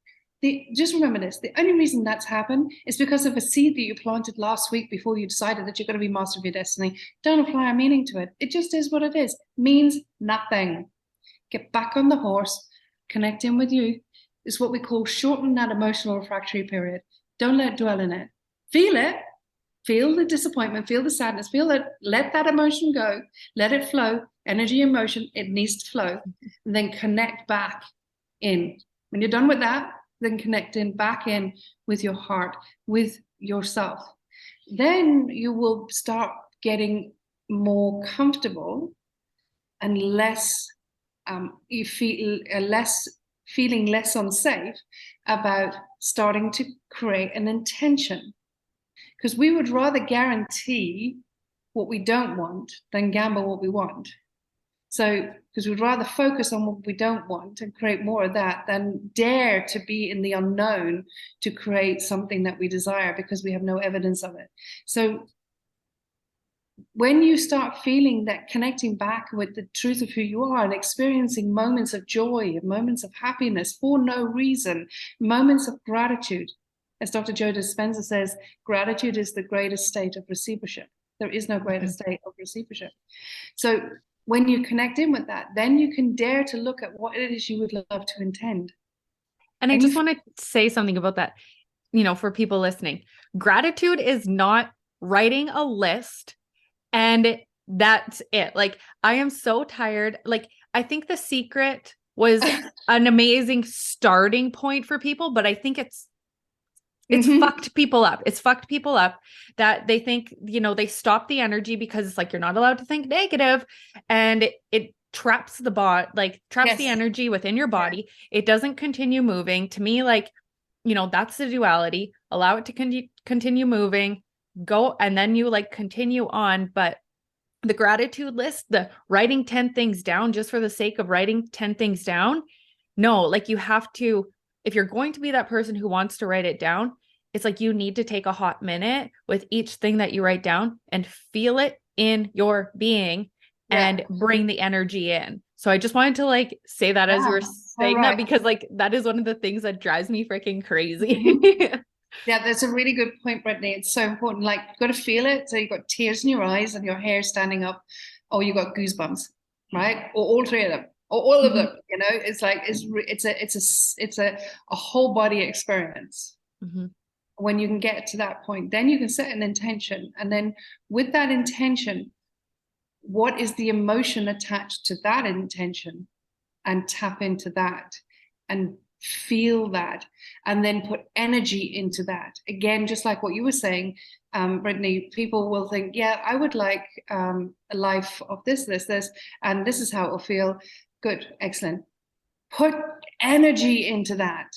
Just remember this. The only reason that's happened is because of a seed that you planted last week before you decided that you're going to be master of your destiny. Don't apply a meaning to it. It just is what it is. Means nothing. Get back on the horse, connect in with you. It's what we call shorten that emotional refractory period. Don't let it dwell in it. Feel it. Feel the disappointment, feel the sadness, feel it, let that emotion go, let it flow. Energy, emotion, it needs to flow. And then connect back in. When you're done with that, then connect in back in with your heart, with yourself. Then you will start getting more comfortable and less, you feel feeling less unsafe about starting to create an intention. Because we would rather guarantee what we don't want than gamble what we want. So, because we'd rather focus on what we don't want and create more of that than dare to be in the unknown to create something that we desire because we have no evidence of it. So, when you start feeling that, connecting back with the truth of who you are and experiencing moments of joy and moments of happiness for no reason, moments of gratitude, as Dr. Joe Dispenza says, gratitude is the greatest state of receivership. There is no greater state of receivership. So when you connect in with that, then you can dare to look at what it is you would love to intend. And I just want to say something about that, for people listening. Gratitude is not writing a list and that's it. Like, I am so tired. Like, I think The Secret was an amazing starting point for people, but I think it's fucked people up. It's fucked people up that they think, they stop the energy because it's like, you're not allowed to think negative, and it traps the the energy within your body. It doesn't continue moving. To me, that's the duality. Allow it to continue moving, go, and then you continue on. But the gratitude list, the writing 10 things down just for the sake of writing 10 things down. No, you have to, if you're going to be that person who wants to write it down, it's like you need to take a hot minute with each thing that you write down and feel it in your being and bring the energy in. So I just wanted to say that as you were saying that, because that is one of the things that drives me freaking crazy. Yeah, that's a really good point, Brittany. It's so important. You've got to feel it. So you've got tears in your eyes and your hair standing up, or you've got goosebumps, right? Or all three of them, or all of them. It's a whole body experience. Mm-hmm. When you can get to that point, then you can set an intention, and then with that intention, what is the emotion attached to that intention, and tap into that and feel that, and then put energy into that. Again, just like what you were saying, Brittany, people will think, yeah, I would like a life of this, and this is how it will feel. Good, excellent. Put energy into that.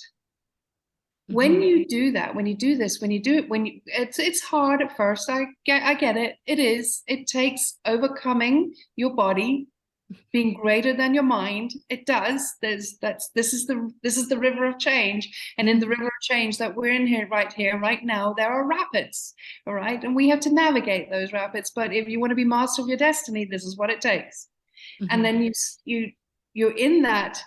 When you do that, when you do this, when you do it, it's hard at first. I get it. It is. It takes overcoming your body, being greater than your mind. It does. This is the river of change. And in the river of change that we're in here, right now, there are rapids. All right. And we have to navigate those rapids. But if you want to be master of your destiny, this is what it takes. And then you're in that.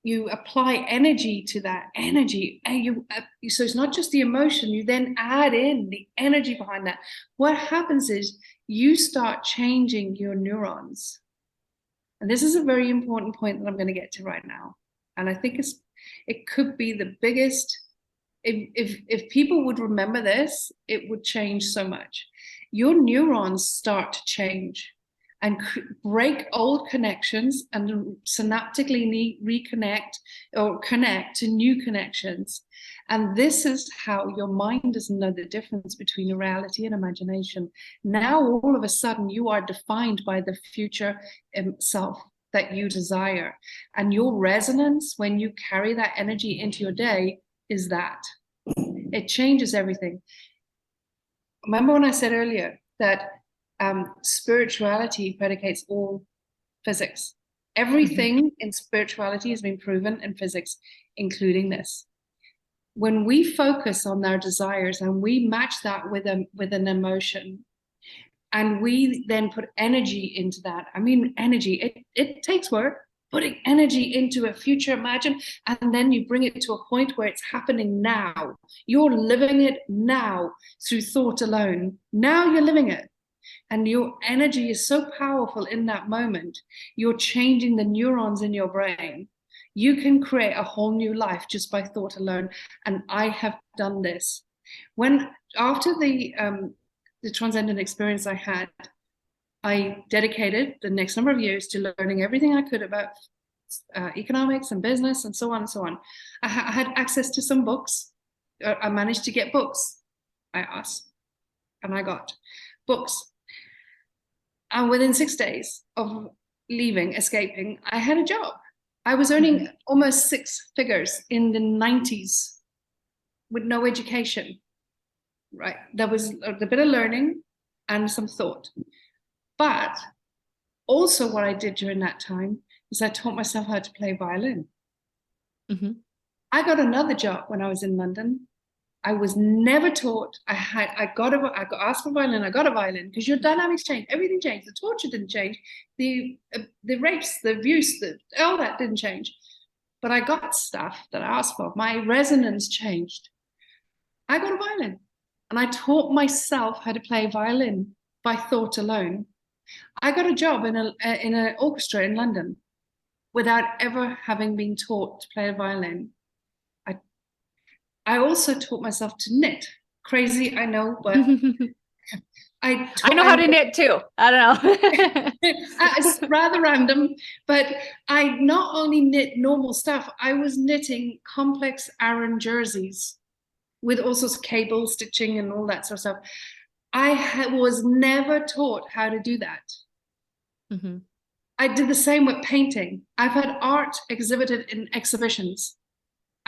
You apply energy to that energy, and so it's not just the emotion. You then add in the energy behind that. What happens is you start changing your neurons, and this is a very important point that I'm going to get to right now. And I think it could be the biggest. If people would remember this, it would change so much. Your neurons start to change and break old connections and synaptically reconnect or connect to new connections. And this is how your mind doesn't know the difference between reality and imagination. Now, all of a sudden, you are defined by the future self that you desire. And your resonance, when you carry that energy into your day, is that. It changes everything. Remember when I said earlier that spirituality predicates all physics. Everything in spirituality has been proven in physics, including this. When we focus on our desires and we match that with an emotion, and we then put energy into that. I mean, energy, it takes work, putting energy into a future, imagine, and then you bring it to a point where it's happening now. You're living it now through thought alone. Now you're living it. And your energy is so powerful in that moment. You're changing the neurons in your brain. You can create a whole new life just by thought alone. And I have done this. After the transcendent experience I had, I dedicated the next number of years to learning everything I could about economics and business and so on and so on. I had access to some books. I managed to get books. I asked, and I got books. And within 6 days of escaping, I had a job. I was earning almost 6 figures in the 90s with no education, right? There was a bit of learning and some thought. But also what I did during that time is I taught myself how to play violin. I got another job when I was in London. I was never taught. I got asked for violin. I got a violin because your dynamics changed. Everything changed. The torture didn't change. The rapes, the abuse, all that didn't change. But I got stuff that I asked for. My resonance changed. I got a violin, and I taught myself how to play violin by thought alone. I got a job in an orchestra in London without ever having been taught to play a violin. I also taught myself to knit. Crazy, I know, but I know how to knit too. I don't know. It's rather random, but I not only knit normal stuff, I was knitting complex Aran jerseys with all sorts of cable stitching and all that sort of stuff. I was never taught how to do that. I did the same with painting. I've had art exhibited in exhibitions.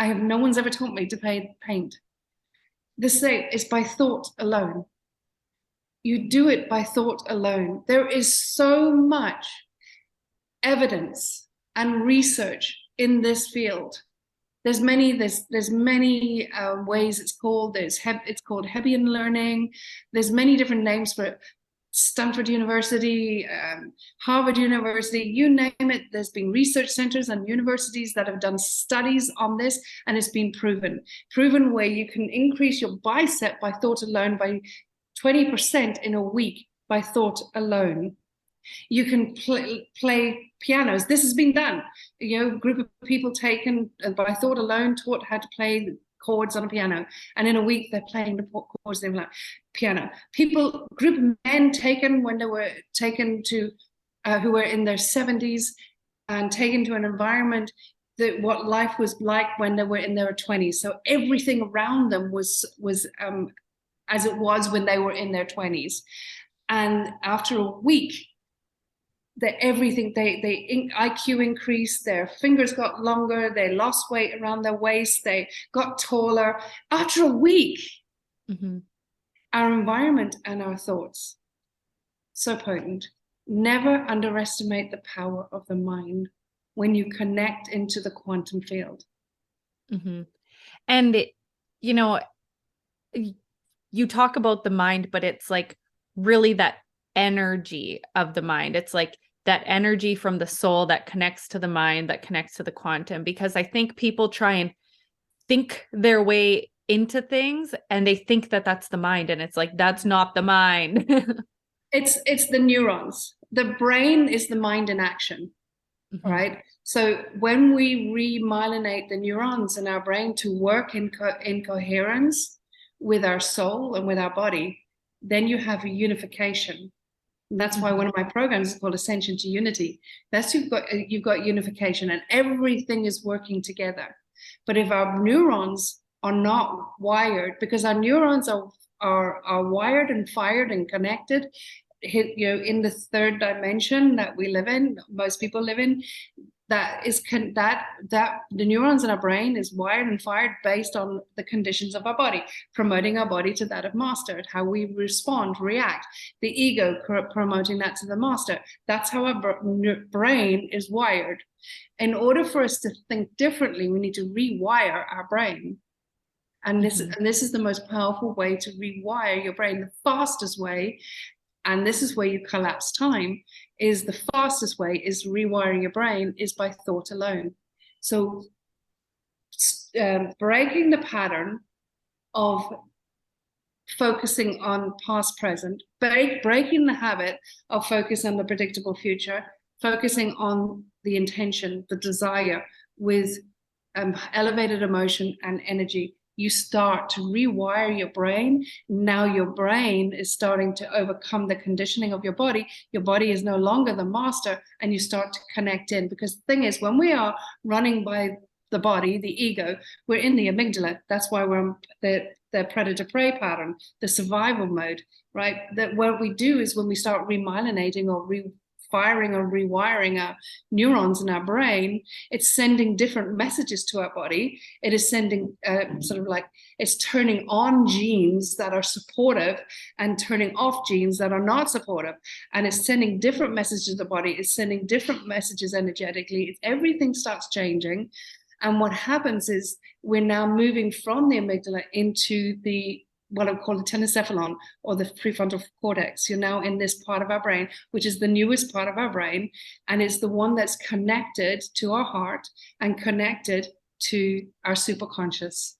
No one's ever taught me to paint. The same is by thought alone. You do it by thought alone. There is so much evidence and research in this field. There's many ways it's called. It's called Hebbian learning. There's many different names for it. Stanford University, Harvard University, you name it. There's been research centers and universities that have done studies on this, and it's been proven where you can increase your bicep by thought alone by 20% in a week by thought alone. You can play pianos. This has been done. A group of people taken by thought alone, taught how to play chords on a piano, and in a week they're playing the chords they like piano. Group of men taken when they were taken to who were in their 70s and taken to an environment that what life was like when they were in their 20s. So everything around them was as it was when they were in their 20s. And after a week, everything IQ increased, their fingers got longer, they lost weight around their waist, they got taller. After a week, our environment and our thoughts, so potent. Never underestimate the power of the mind when you connect into the quantum field. Mm-hmm. And, you know, you talk about the mind, but it's like really that energy of the mind. It's like that energy from the soul that connects to the mind, that connects to the quantum, because I think people try and think their way into things and they think that that's the mind. And it's like, that's not the mind. It's the neurons. The brain is the mind in action. Mm-hmm. Right. So when we remyelinate the neurons in our brain to work in coherence with our soul and with our body, then you have a unification. And that's why one of my programs is called Ascension to Unity. That's you've got unification and everything is working together. But if our neurons are not wired, because our neurons are wired and fired and connected, in the third dimension that we live in, most people live in, that the neurons in our brain is wired and fired based on the conditions of our body, promoting our body to that of master, how we respond, react, the ego promoting that to the master. That's how our brain is wired. In order for us to think differently, we need to rewire our brain. And this is the most powerful way to rewire your brain. The fastest way, and this is where you collapse time, is the fastest way is rewiring your brain is by thought alone. So breaking the pattern of focusing on past, present, breaking the habit of focus on the predictable future, focusing on the intention, the desire with elevated emotion and energy. You start to rewire your brain. Now your brain is starting to overcome the conditioning of your body. Your body is no longer the master, and you start to connect in. Because the thing is, when we are running by the body, the ego, we're in the amygdala. That's why we're the predator-prey pattern, the survival mode, right? That what we do is when we start remyelinating or firing or rewiring our neurons in our brain, it's sending different messages to our body. It is sending sort of like, it's turning on genes that are supportive and turning off genes that are not supportive. And it's sending different messages to the body. It's sending different messages energetically. Everything starts changing. And what happens is we're now moving from the amygdala into what I call the telencephalon, or the prefrontal cortex. You're now in this part of our brain, which is the newest part of our brain, and it's the one that's connected to our heart and connected to our superconscious.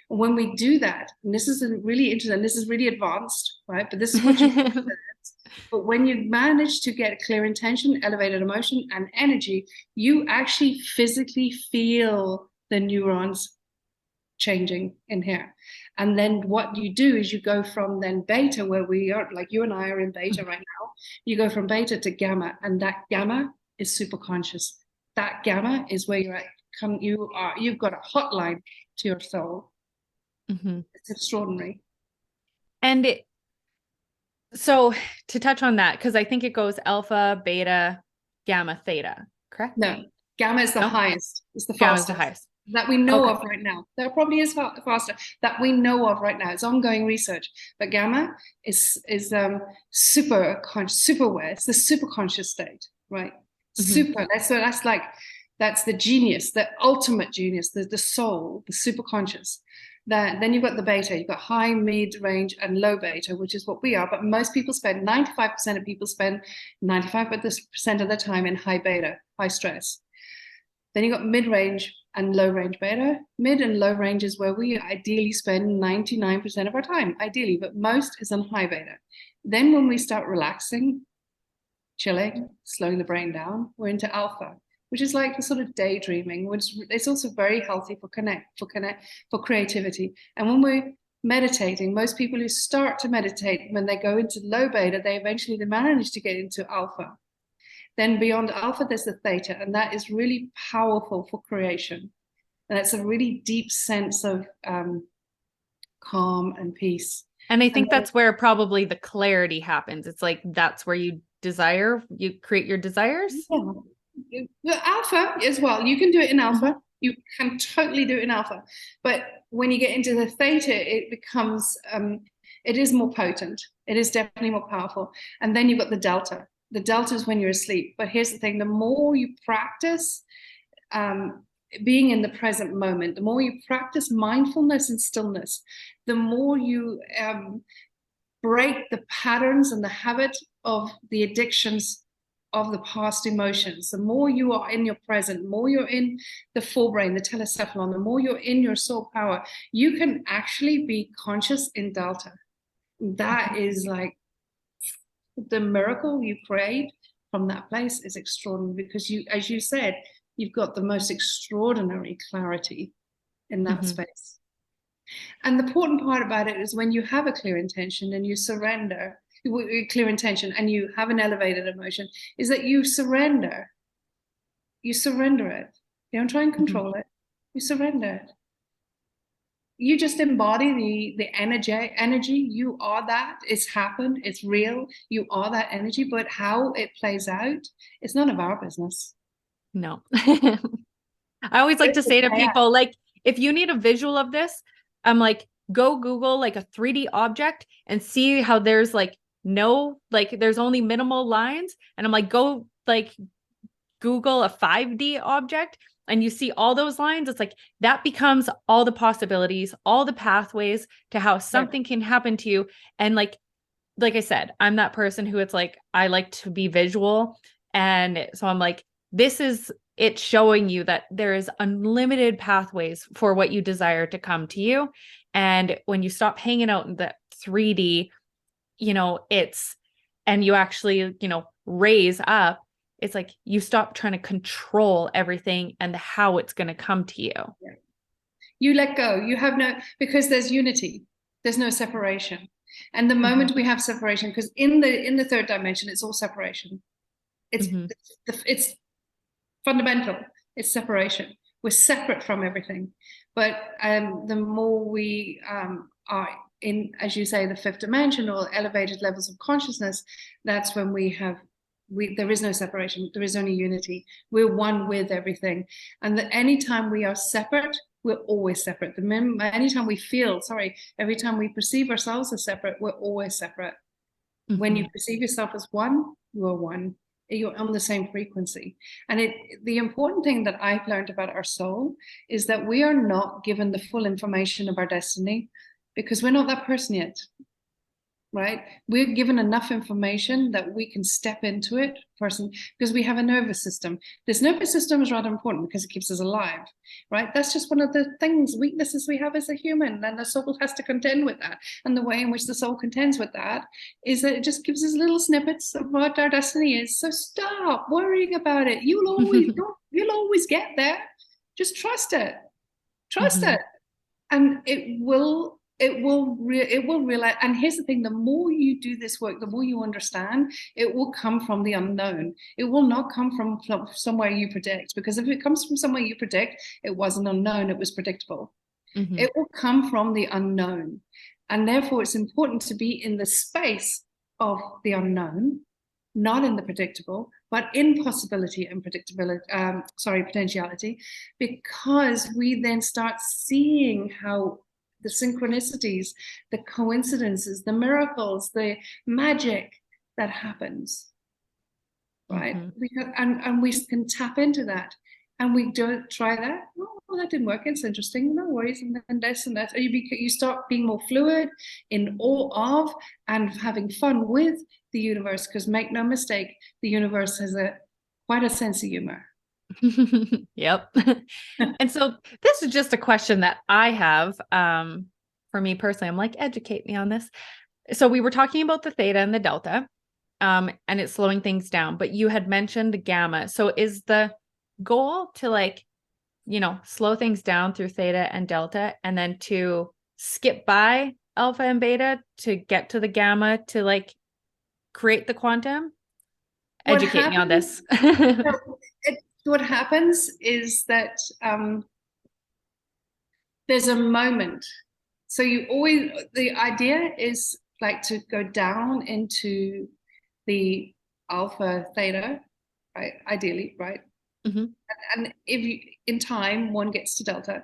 When we do that, and this is really interesting, this is really advanced, right? But this is what you but when you manage to get clear intention, elevated emotion, and energy, you actually physically feel the neurons changing in here. And then what you do is you go from then beta, where we are, like you and I are in beta right now, you go from beta to gamma, and that gamma is super conscious. That gamma is where you're at. You've got a hotline to your soul. It's extraordinary. And so to touch on that, because I think it goes alpha, beta, gamma, theta, correct? No, gamma is the highest. It's the fastest. Gamma is the highest. That we know of right now. There probably is faster that we know of right now. It's ongoing research. But gamma is super aware. It's the super conscious state, right? Super. That's the genius, the ultimate genius, the soul, the super conscious. Then you've got the beta. You've got high, mid range, and low beta, which is what we are. But most people 95% of people spend 95% of their time in high beta, high stress. Then you've got mid range and low range beta. Mid and low range is where we ideally spend 99% of our time, ideally, but most is on high beta. Then when we start relaxing, chilling, slowing the brain down, we're into alpha, which is like the sort of daydreaming, which is also very healthy for creativity. And when we're meditating, most people who start to meditate, when they go into low beta, they eventually manage to get into alpha. Then beyond alpha, there's the theta, and that is really powerful for creation. And it's a really deep sense of calm and peace. And I think that's where probably the clarity happens. It's like, that's where you create your desires. Yeah. The alpha as well. You can do it in alpha. You can totally do it in alpha. But when you get into the theta, it becomes, it is more potent. It is definitely more powerful. And then you've got the delta. The delta is when you're asleep. But here's the thing, the more you practice being in the present moment, the more you practice mindfulness and stillness, the more you break the patterns and the habit of the addictions of the past emotions, the more you are in your present, the more you're in the forebrain, the telecephalon, the more you're in your soul power, you can actually be conscious in delta. That is like the miracle you create from that place is extraordinary, because you, as you said, you've got the most extraordinary clarity in that space. And the important part about it is when you have a clear intention and you surrender, clear intention, and you have an elevated emotion, is that you surrender. You surrender it. You don't try and control it. You surrender it. You just embody the energy. You are that. It's happened. It's real. You are that energy. But how it plays out, it's none of our business. No. I always like to say to people, like, if you need a visual of this, I'm like, go Google like a 3D object and see how there's like there's only minimal lines. And I'm like, go like Google a 5D object and you see all those lines. It's like that becomes all the possibilities, all the pathways to how something can happen to you. And like I said, I'm that person who it's like, I like to be visual. And so I'm like, this is it showing you that there is unlimited pathways for what you desire to come to you. And when you stop hanging out in the 3D, and you actually, raise up, it's like you stop trying to control everything and how it's going to come to you. Yeah. You let go. You have because there's unity. There's no separation. And the moment we have separation, because in the third dimension, it's all separation. It's fundamental. It's separation. We're separate from everything. But the more we are in, as you say, the fifth dimension or elevated levels of consciousness, that's when there is no separation. There is only unity. We're one with everything. And that anytime we are separate, we're always separate. Every time we perceive ourselves as separate, we're always separate. When you perceive yourself as one, you are one. You're on the same frequency. And the important thing that I've learned about our soul is that we are not given the full information of our destiny because we're not that person yet, right? We're given enough information that we can step into it because we have a nervous system. This nervous system is rather important because it keeps us alive, right? That's just one of the weaknesses we have as a human, and the soul has to contend with that. And the way in which the soul contends with that is that it just gives us little snippets of what our destiny is. So stop worrying about it. You'll always get there. Just trust it. Trust it. And it will realize. And here's the thing, the more you do this work, the more you understand, it will come from the unknown. It will not come from somewhere you predict, because if it comes from somewhere you predict, it wasn't unknown, it was predictable. It will come from the unknown. And therefore it's important to be in the space of the unknown, not in the predictable, but in possibility and potentiality, because we then start seeing how the synchronicities, the coincidences, the miracles, the magic that happens, right? And we can tap into that. And we don't try that. Oh, that didn't work. It's interesting. No worries. And then this and that. You start being more fluid, in awe of, and having fun with the universe. Because make no mistake, the universe has quite a sense of humor. Yep. And so this is just a question that I have for me personally. I'm like, educate me on this. So we were talking about the theta and the delta, and it's slowing things down, but you had mentioned the gamma. So is the goal to slow things down through theta and delta, and then to skip by alpha and beta to get to the gamma to create the quantum? Educate me on this. What happens is that there's a moment. So the idea is to go down into the alpha theta, right? Ideally, right? And if in time one gets to delta,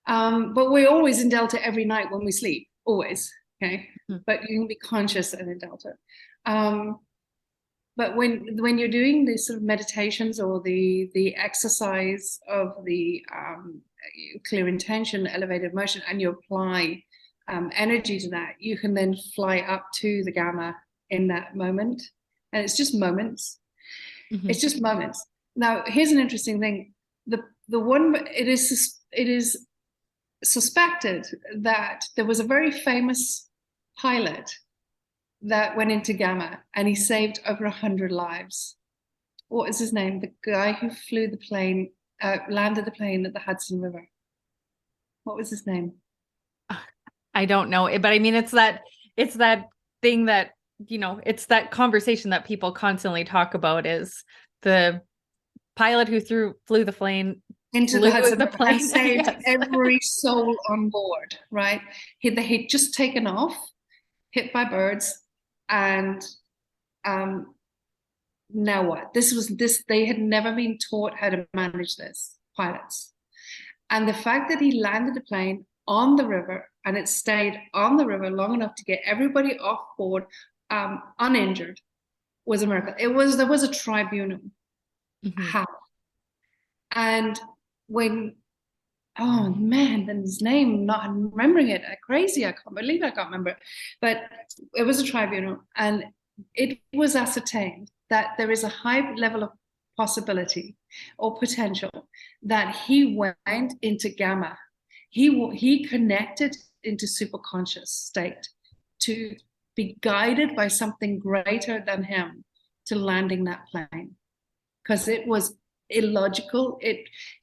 but we're always in delta every night when we sleep, always. Okay, but you can be conscious and in delta. But when you're doing these sort of meditations or the exercise of the clear intention, elevated motion, and you apply energy to that, you can then fly up to the gamma in that moment. And it's just moments. Mm-hmm. It's just moments. Now, here's an interesting thing. It is suspected that there was a very famous pilot that went into gamma and he saved over 100 lives. What is his name? The guy who flew the plane, landed the plane at the Hudson River. What was his name? I don't know, but I mean, it's that thing that, you know, it's that conversation that people constantly talk about, is the pilot who flew the plane into the Hudson River plane and saved every soul on board, right? He'd just taken off, hit by birds, and now what? They had never been taught how to manage this, pilots. And the fact that he landed the plane on the river and it stayed on the river long enough to get everybody off board uninjured was a miracle. There was a tribunal. Mm-hmm. How? And when, oh man, then his name, not remembering it, crazy, I can't believe I can't remember it. But it was a tribunal, and it was ascertained that there is a high level of possibility or potential that he went into gamma. He connected into superconscious state to be guided by something greater than him to landing that plane, because it was illogical.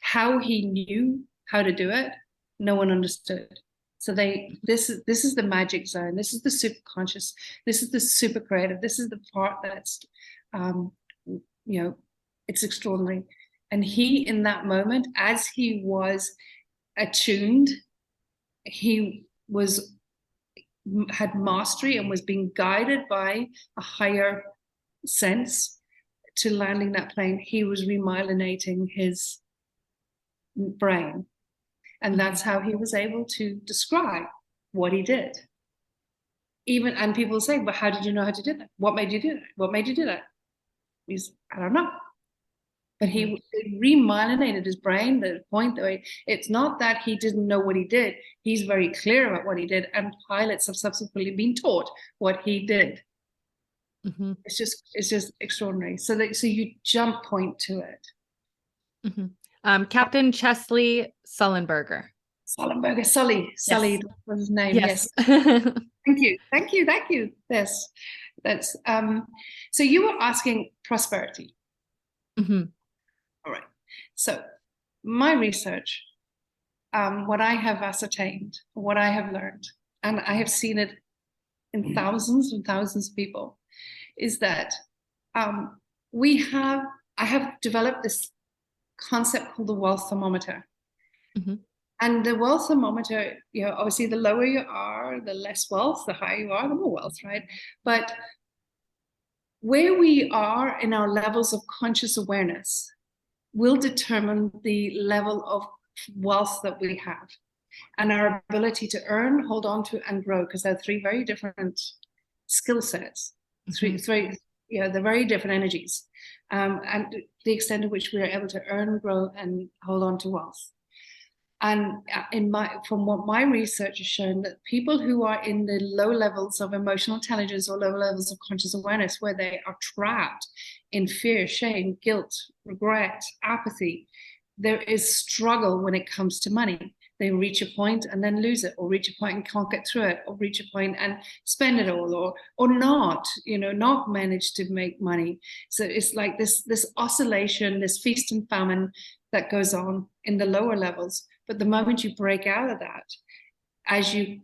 How he knew how to do it, no one understood. So this is the magic zone. This is the superconscious. This is the super creative. This is the part that's it's extraordinary. And he, in that moment, as he was attuned, he had mastery and was being guided by a higher sense to landing that plane. He was remyelinating his brain, and that's how he was able to describe what he did. And people say, but how did you know how to do that? What made you do that? What made you do that? I don't know. But he remyelinated his brain to the point that it's not that he didn't know what he did. He's very clear about what he did, and pilots have subsequently been taught what he did. Mm-hmm. It's just extraordinary. So you jump point to it. Mm-hmm. Captain Chesley Sullenberger. Sully was his name. Yes. Thank you. That's so you were asking prosperity. Mm-hmm. All right. So my research, what I have ascertained, what I have learned, and I have seen it in thousands and thousands of people, is that I have developed this concept called the wealth thermometer. Mm-hmm. And the wealth thermometer, obviously the lower you are, the less wealth, the higher you are, the more wealth, right? But where we are in our levels of conscious awareness will determine the level of wealth that we have and our ability to earn, hold on to, and grow, because they're three very different skill sets. Mm-hmm. They're very different energies, and the extent to which we are able to earn, grow, and hold on to wealth. And from what my research has shown, that people who are in the low levels of emotional intelligence or low levels of conscious awareness, where they are trapped in fear, shame, guilt, regret, apathy, there is struggle when it comes to money. They reach a point and then lose it, or reach a point and can't get through it, or reach a point and spend it all, or not manage to make money. So it's like this oscillation, this feast and famine that goes on in the lower levels. But the moment you break out of that, as you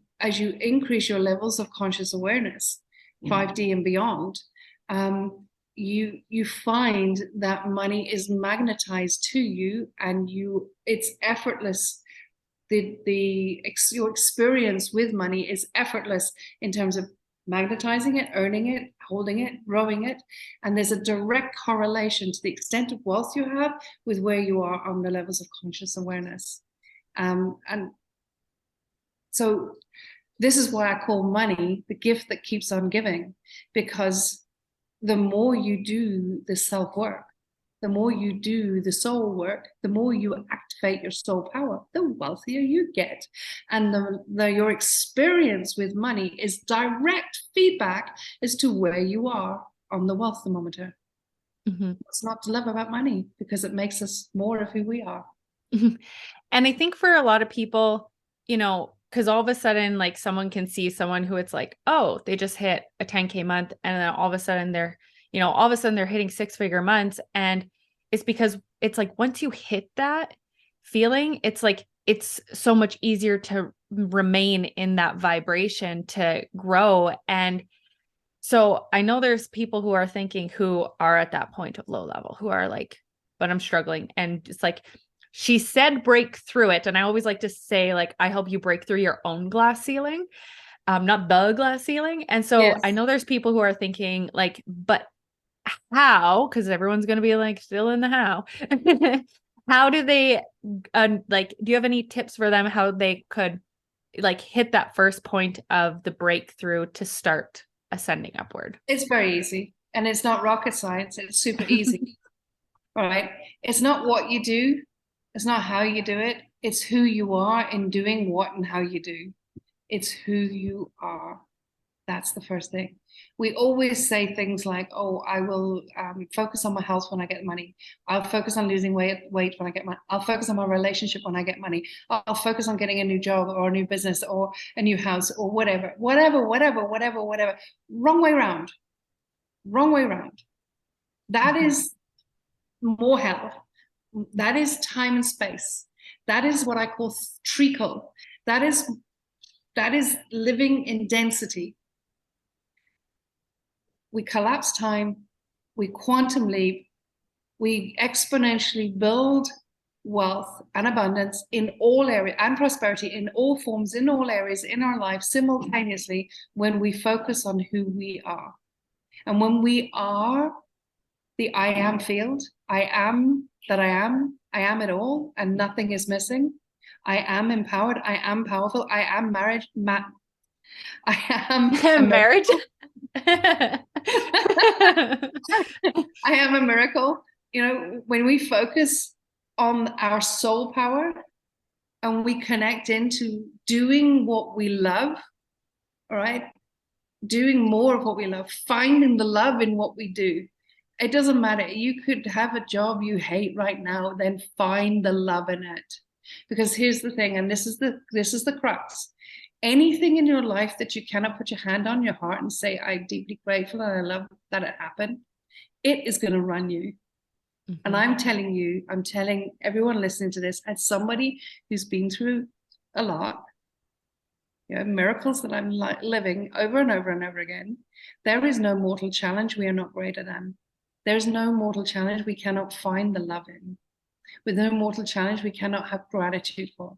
increase your levels of conscious awareness, 5D and beyond, you find that money is magnetized to you, and it's effortless. Your experience with money is effortless in terms of magnetizing it, earning it, holding it, growing it. And there's a direct correlation to the extent of wealth you have with where you are on the levels of conscious awareness. And so this is why I call money the gift that keeps on giving, because the more you do the self-work, the more you do the soul work, the more you activate your soul power, the wealthier you get. And your experience with money is direct feedback as to where you are on the wealth thermometer. Mm-hmm. What's not to love about money? Because it makes us more of who we are. And I think for a lot of people, because all of a sudden, like someone can see someone who it's like, oh, they just hit a 10K month. And then all of a sudden they're hitting 6-figure months. And it's because it's like, once you hit that feeling, it's like, it's so much easier to remain in that vibration, to grow. And so I know there's people who are thinking, who are at that point of low level, who are like, but I'm struggling. And it's like, she said, break through it. And I always like to say, like, I help you break through your own glass ceiling, not the glass ceiling. And so Yes. I know there's people who are thinking like, but how? Because everyone's going to be like still in the how. How do they, do you have any tips for them how they could like hit that first point of the breakthrough to start ascending upward? It's very easy. And it's not rocket science. It's super easy. All right. It's not what you do. It's not how you do it. It's who you are in doing what and how you do. It's who you are. That's the first thing. We always say things like, oh, I will focus on my health when I get money. I'll focus on losing weight when I get money. I'll focus on my relationship when I get money. I'll focus on getting a new job or a new business or a new house or whatever. Wrong way around. Wrong way around. That is more hell. That is time and space. That is what I call treacle. That is living in density. We collapse time, we quantum leap, we exponentially build wealth and abundance in all areas, and prosperity in all forms, in all areas in our life simultaneously, when we focus on who we are. And when we are the I am field, I am that I am it all, and nothing is missing. I am empowered, I am powerful, I am married, I am marriage. I am a miracle. When we focus on our soul power and we connect into doing what we love, all right, doing more of what we love, finding the love in what we do. It doesn't matter. You could have a job you hate right now, then find the love in it. Because here's the thing, and this is the crux. Anything in your life that you cannot put your hand on your heart and say, I'm deeply grateful and I love that it happened, it is going to run you. Mm-hmm. And I'm telling everyone listening to this, as somebody who's been through a lot, miracles that I'm living over and over and over again, there is no mortal challenge we are not greater than. There's no mortal challenge we cannot find the love in. With no mortal challenge we cannot have gratitude for.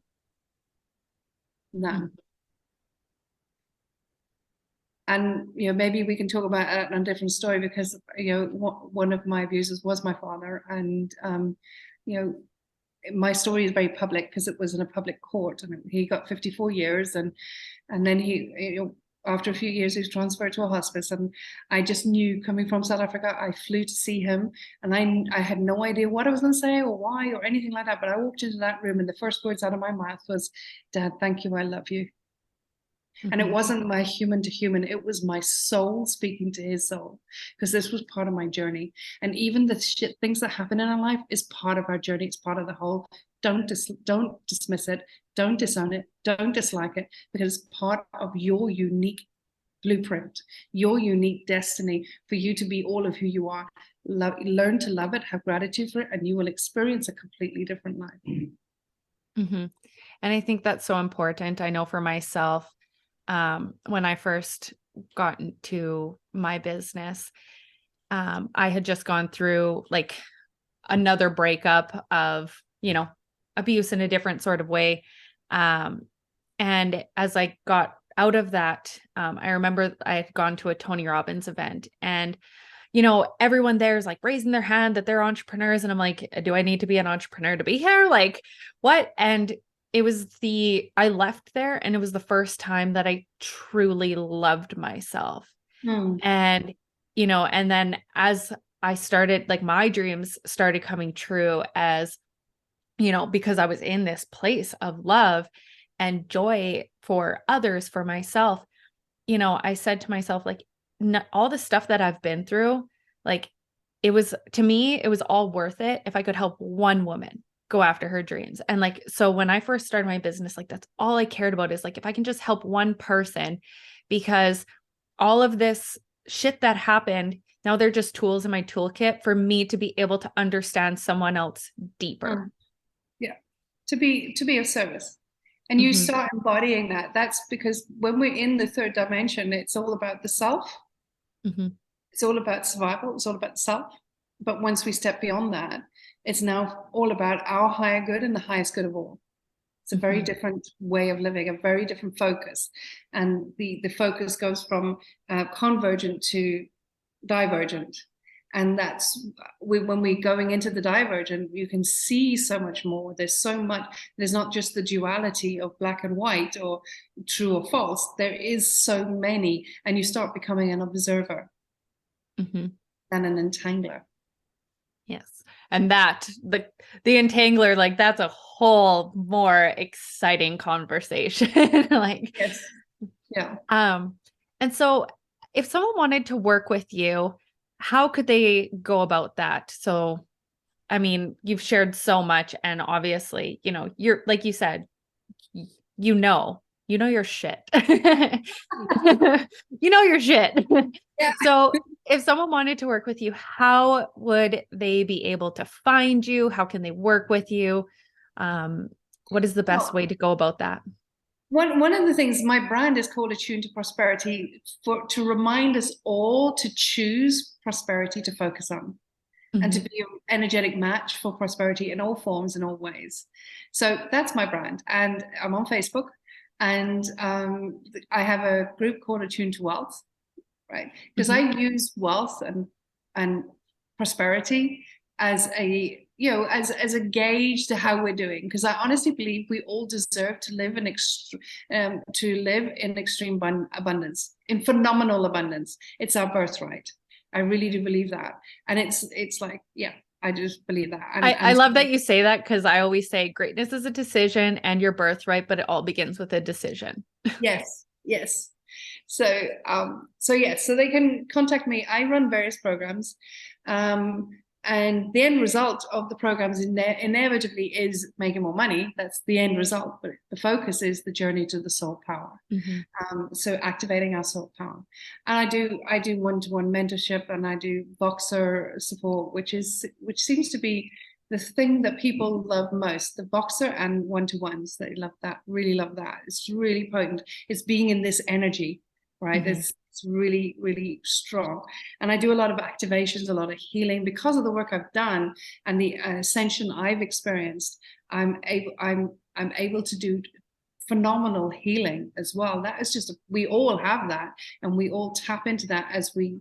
None. Mm-hmm. And maybe we can talk about a different story, because one of my abusers was my father, and my story is very public because it was in a public court, and he got 54 years, and then he after a few years he was transferred to a hospice, and I just knew, coming from South Africa, I flew to see him, and I had no idea what I was going to say or why or anything like that, but I walked into that room and the first words out of my mouth was, Dad, thank you, I love you. Mm-hmm. And it wasn't my human to human, it was my soul speaking to his soul, because this was part of my journey. And even the things that happen in our life is part of our journey. It's part of the whole. Don't dismiss it. Don't disown it. Don't dislike it, because it's part of your unique blueprint, your unique destiny for you to be all of who you are. Learn to love it, have gratitude for it, and you will experience a completely different life. Mm-hmm. And I think that's so important. I know for myself, when I first got into my business, I had just gone through like another breakup of, abuse in a different sort of way. And as I got out of that, I remember I had gone to a Tony Robbins event, and, everyone there is like raising their hand that they're entrepreneurs. And I'm like, do I need to be an entrepreneur to be here? Like what? And I left there, and it was the first time that I truly loved myself. And and then as I started, like my dreams started coming true as, because I was in this place of love and joy for others, for myself, I said to myself, like, all the stuff that I've been through, like, to me, it was all worth it if I could help one woman go after her dreams. And like, so when I first started my business, like, that's all I cared about is like, if I can just help one person, because all of this shit that happened, now they're just tools in my toolkit for me to be able to understand someone else deeper. Yeah. To be of service. And you start embodying that. That's because when we're in the third dimension, it's all about the self. It's all about survival. It's all about self. But once we step beyond that, it's now all about our higher good and the highest good of all. It's a very different way of living, a very different focus. And the focus goes from convergent to divergent. And that's when we're going into the divergent, you can see so much more. There's so much. There's not just the duality of black and white or true or false. There is so many, and you start becoming an observer and an entangler. Yes. And that the entangler, like, that's a whole more exciting conversation. Like, yes. Yeah. And so if someone wanted to work with you, how could they go about that? So, I mean, you've shared so much, and obviously, you're, like you said, your shit. Your shit. Yeah. So if someone wanted to work with you, how would they be able to find you? How can they work with you? What is the best way to go about that? One of the things, my brand is called Attuned to Prosperity, to remind us all to choose prosperity to focus on and to be an energetic match for prosperity in all forms, in all ways. So that's my brand. And I'm on Facebook, and I have a group called Attuned to Wealth, right? Because I use wealth and prosperity as a as a gauge to how we're doing, because I honestly believe we all deserve to live in extreme abundance, in phenomenal abundance. It's our birthright. I really do believe that. And it's like, yeah, I just believe that. And I love that you say that, because I always say greatness is a decision and your birthright, but it all begins with a decision. Yes. So they can contact me. I run various programs. And the end result of the programs inevitably is making more money. That's the end result. But the focus is the journey to the soul power. So activating our soul power. And I do one-to-one mentorship, and I do Voxer support, which seems to be the thing that people love most, the Voxer and one-to-ones. They love that, really love that. It's really potent. It's being in this energy, right? It's really, really strong. And I do a lot of activations, a lot of healing because of the work I've done and the ascension I've experienced. I'm able to do phenomenal healing as well. That is just, we all have that, and we all tap into that as we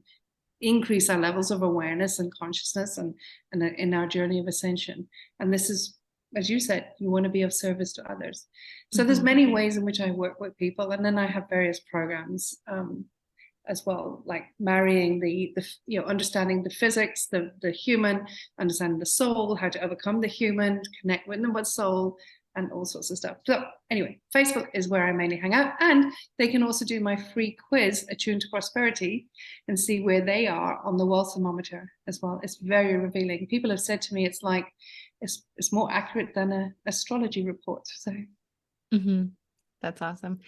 increase our levels of awareness and consciousness and in our journey of ascension. And this is, as you said, you want to be of service to others. So there's many ways in which I work with people. And then I have various programs as well, like marrying the understanding the physics, the human, understanding the soul, how to overcome the human, connect with the soul, and all sorts of stuff. So anyway, Facebook is where I mainly hang out, and they can also do my free quiz, Attuned to Prosperity, and see where they are on the wealth thermometer as well. It's very revealing. People have said to me, it's like, it's more accurate than an astrology report. So. That's awesome.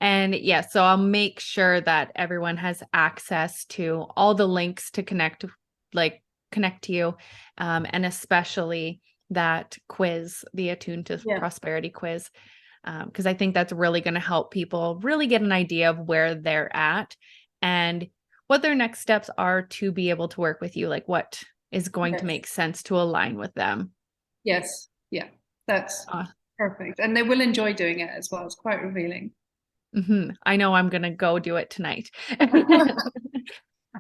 And yeah, so I'll make sure that everyone has access to all the links to connect to you, and especially that quiz, the Attuned to Prosperity quiz, because I think that's really going to help people really get an idea of where they're at and what their next steps are to be able to work with you, like what is going to make sense to align with them. Yes. Yeah, that's perfect. And they will enjoy doing it as well. It's quite revealing. I know I'm going to go do it tonight.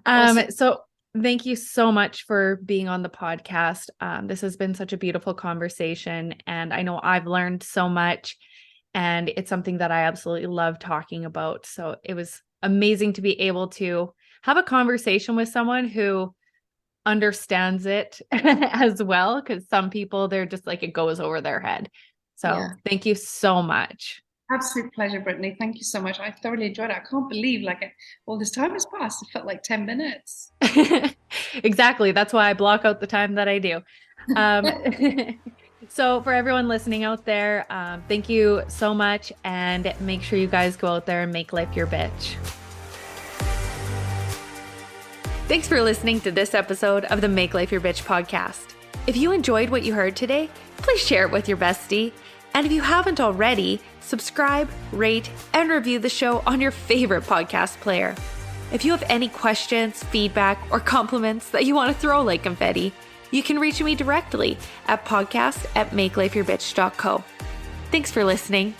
Awesome. So thank you so much for being on the podcast. This has been such a beautiful conversation, and I know I've learned so much, and it's something that I absolutely love talking about. So it was amazing to be able to have a conversation with someone who understands it as well. Because some people, they're just like, it goes over their head. So thank you so much. Absolute pleasure, Brittany. Thank you so much. I thoroughly enjoyed it. I can't believe all this time has passed. It felt like 10 minutes. Exactly. That's why I block out the time that I do. So for everyone listening out there, thank you so much. And make sure you guys go out there and make life your bitch. Thanks for listening to this episode of the Make Life Your Bitch podcast. If you enjoyed what you heard today, please share it with your bestie. And if you haven't already, subscribe, rate, and review the show on your favorite podcast player. If you have any questions, feedback, or compliments that you want to throw like confetti, you can reach me directly at podcast@makelifeyourbitch.co. Thanks for listening.